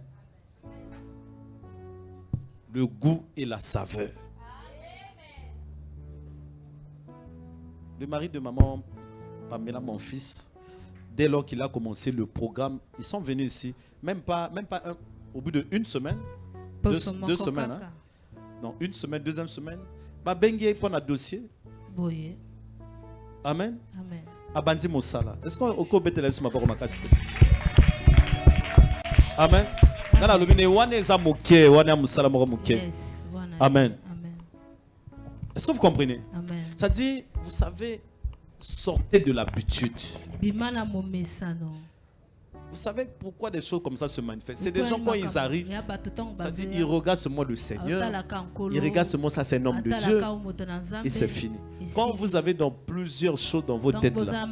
Le goût et la saveur. Le mari de maman Pamela, mon fils, dès lors qu'il a commencé le programme, ils sont venus ici, même pas au bout d'une semaine, deux semaines, hein? Non, une semaine, deuxième semaine, Bengue prend un dossier. Amen. Amen. Abandi Moussala. Est-ce qu'on peut mettre la suma pour ma casse? Amen. Amen. Est-ce que vous comprenez? Amen. Ça dit, vous savez, sortez de l'habitude. Vous savez pourquoi des choses comme ça se manifestent? C'est des gens quand ils arrivent, ça dit, ils regardent seulement le Seigneur, ils regardent seulement ça, c'est un homme de Dieu, et c'est fini. Quand vous avez dans plusieurs choses dans vos têtes là,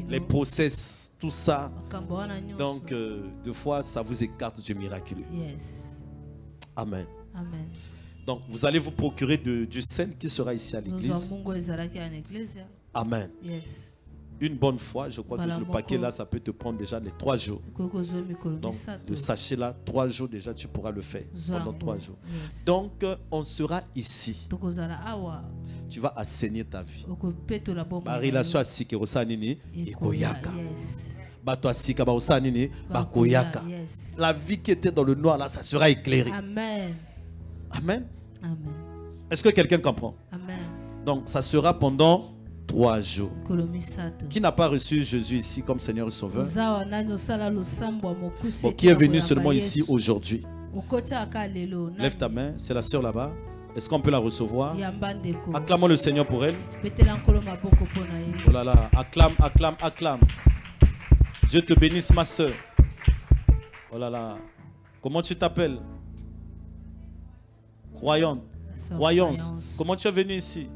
les process, tout ça, donc des fois ça vous écarte du miraculeux. Yes. Amen. Amen. Donc vous allez vous procurer du sel qui sera ici à l'église. Amen. Yes. Une bonne fois, je crois que le paquet là, ça peut te prendre déjà les 3 jours. Donc, le sachet là, 3 jours déjà, tu pourras le faire pendant 3 jours. Yes. Donc, on sera ici. Tu vas assainir ta vie. Ma relation à Sikerosa Nini et Koyaka. La vie qui était dans le noir là, ça sera éclairée. Amen. Amen. Amen. Est-ce que quelqu'un comprend? Amen. Donc ça sera pendant 3 jours. Kolomisato. Qui n'a pas reçu Jésus ici comme Seigneur et Sauveur? Bon, Qui est venu seulement ici aujourd'hui? Lève Lève ta main, c'est la sœur là-bas. Est-ce qu'on peut la recevoir? Acclamons le Seigneur pour elle. Oh là là, acclame, acclame, acclame. Dieu te bénisse, ma sœur. Oh là là. Comment tu t'appelles? Croyante. Croyance. Comment tu es venu ici?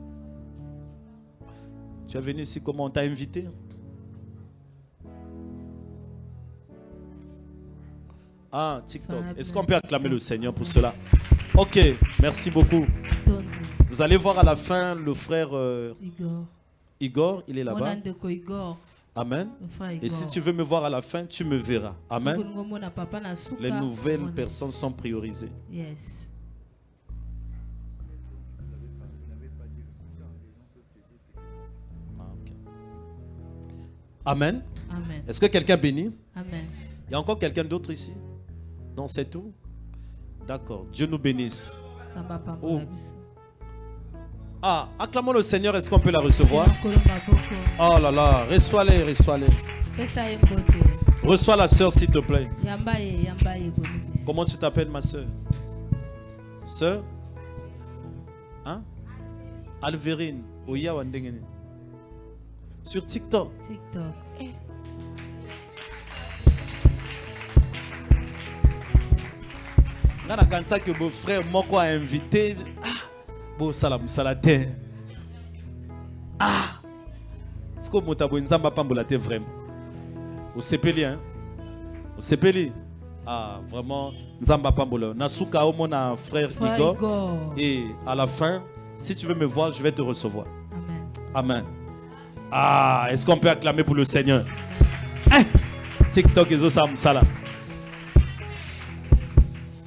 Tu es venu ici, comment on t'a invité? Ah, TikTok. Est-ce qu'on peut acclamer le Seigneur pour cela? Ok, merci beaucoup. Vous allez voir à la fin le frère Igor, il est là-bas. Amen. Et si tu veux me voir à la fin, tu me verras. Amen. Les nouvelles personnes sont priorisées. Yes. Amen. Amen. Est-ce que quelqu'un bénit? Amen. Il y a encore quelqu'un d'autre ici? Non, c'est tout? D'accord. Dieu nous bénisse. Oh. Ah, acclamons le Seigneur. Est-ce qu'on peut la recevoir? Oh là là, reçois-les, reçois-les. Reçois la sœur, s'il te plaît. Comment tu t'appelles, ma sœur? Sœur? Hein? Alverine. Oya Wandengene. Sur TikTok. TikTok. Nana kansa que mon frère Moko a invité. Ah, bon salam salate. Ah, est-ce que mon tabou nzamba pambolate vraiment? Au sepeli hein? Au sepeli. Ah, vraiment nzamba pambola. Nasuka au mon frère Igor. Et à la fin, si tu veux me voir, je vais te recevoir. Amen. Amen. Ah, est-ce qu'on peut acclamer pour le Seigneur? Hein? TikTok et Zosam Salam.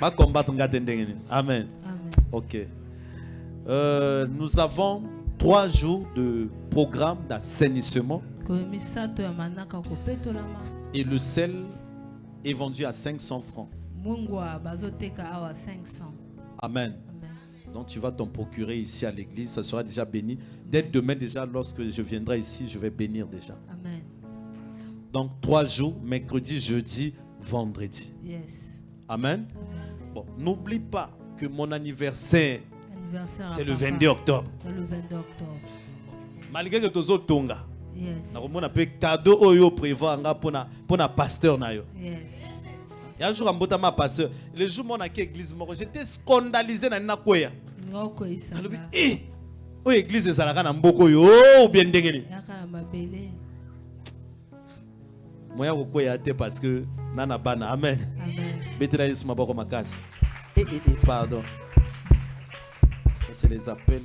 Amen. Amen. Ok. Nous avons 3 jours de programme d'assainissement. Et le sel est vendu à 500 francs. Amen. Donc tu vas t'en procurer ici à l'église. Ça sera déjà béni. Dès demain déjà, lorsque je viendrai ici, je vais bénir déjà. Amen. Donc 3 jours, mercredi, jeudi, vendredi. Yes. Amen. Bon, n'oublie pas que mon anniversaire, c'est le 22 octobre. C'est le 22 octobre. Malgré que tu es tonga, yes. on a un cadeau oyo prévoir pour na pasteur na yo. Yes. Il y a un jour un ma pasteur, le jour où on a église, j'étais scandalisé na koya. Eh, o église ezalaka na mboko yo ou bien ndengeli. Moi ya koya te parce que nana bana amen. Amen. Betela Yesu maboko makasi. Pardon. Ça c'est les appels.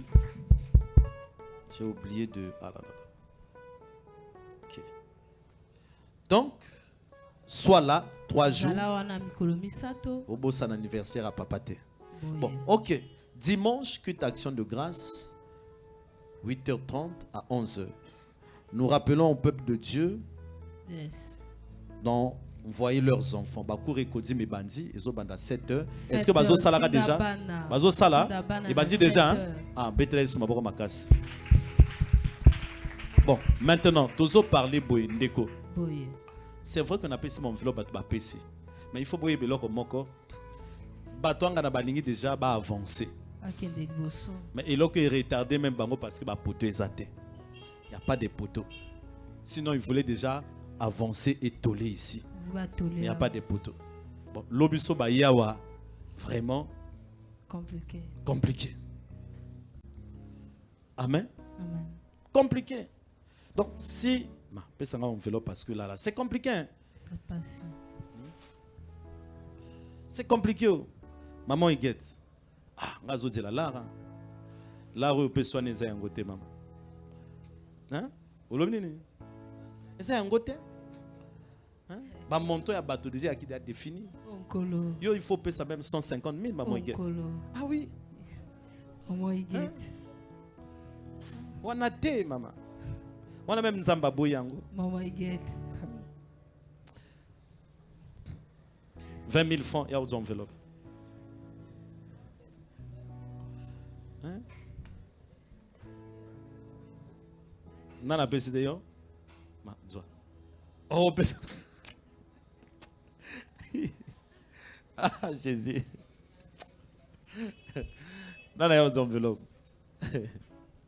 J'ai oublié de. Ah là là. Ok. Donc, sois là 3 jours. Au beau son anniversaire à Papate. Bon, ok. Dimanche, culte action de grâce, 8h30 à 11h. Nous rappelons au peuple de Dieu. Yes. Donc, voyez leurs enfants. Bakou rekodi mes bandits, ils ont banda 7h. Est-ce que Bazo Salara déjà? Bazo Sala? Et bandits déjà? Hein? Ah, Bethlehem sur ma boko makas. Bon, maintenant, toujours parler boy ndeko. C'est vrai qu'on a payé mon enveloppe à PC. Mais il faut boyer beloko moko. Batouanga na balingi déjà ba avancer. Mais il est retardé même bango parce que ba poteau est athée. Il n'y a pas de poteau. Sinon, il voulait déjà avancer et toller ici. Il n'y a pas de poteau. Bon, l'obiso ba yawa vraiment compliqué. Compliqué. Amen. Amen. Compliqué. Donc si ma enveloppe parce que là c'est compliqué. Hein? C'est compliqué. Maman il guette. Ah, ngazo de la lara. La rue peut soigner ça un côté maman. Hein? Olomini. C'est un côté. Hein? Bah monto ya bateau déjà qui a défini. Yo il faut payer ça même 150 000 maman il guette. Ah oui. Maman il guette. On a té maman. On a même Nzamba Boyango. Maman il guette. 20 000 francs, il y a aux enveloppes. Hein? Nana BCD yo? Oh, BCD. Ah, Jésus. Nana, il y a aux enveloppes.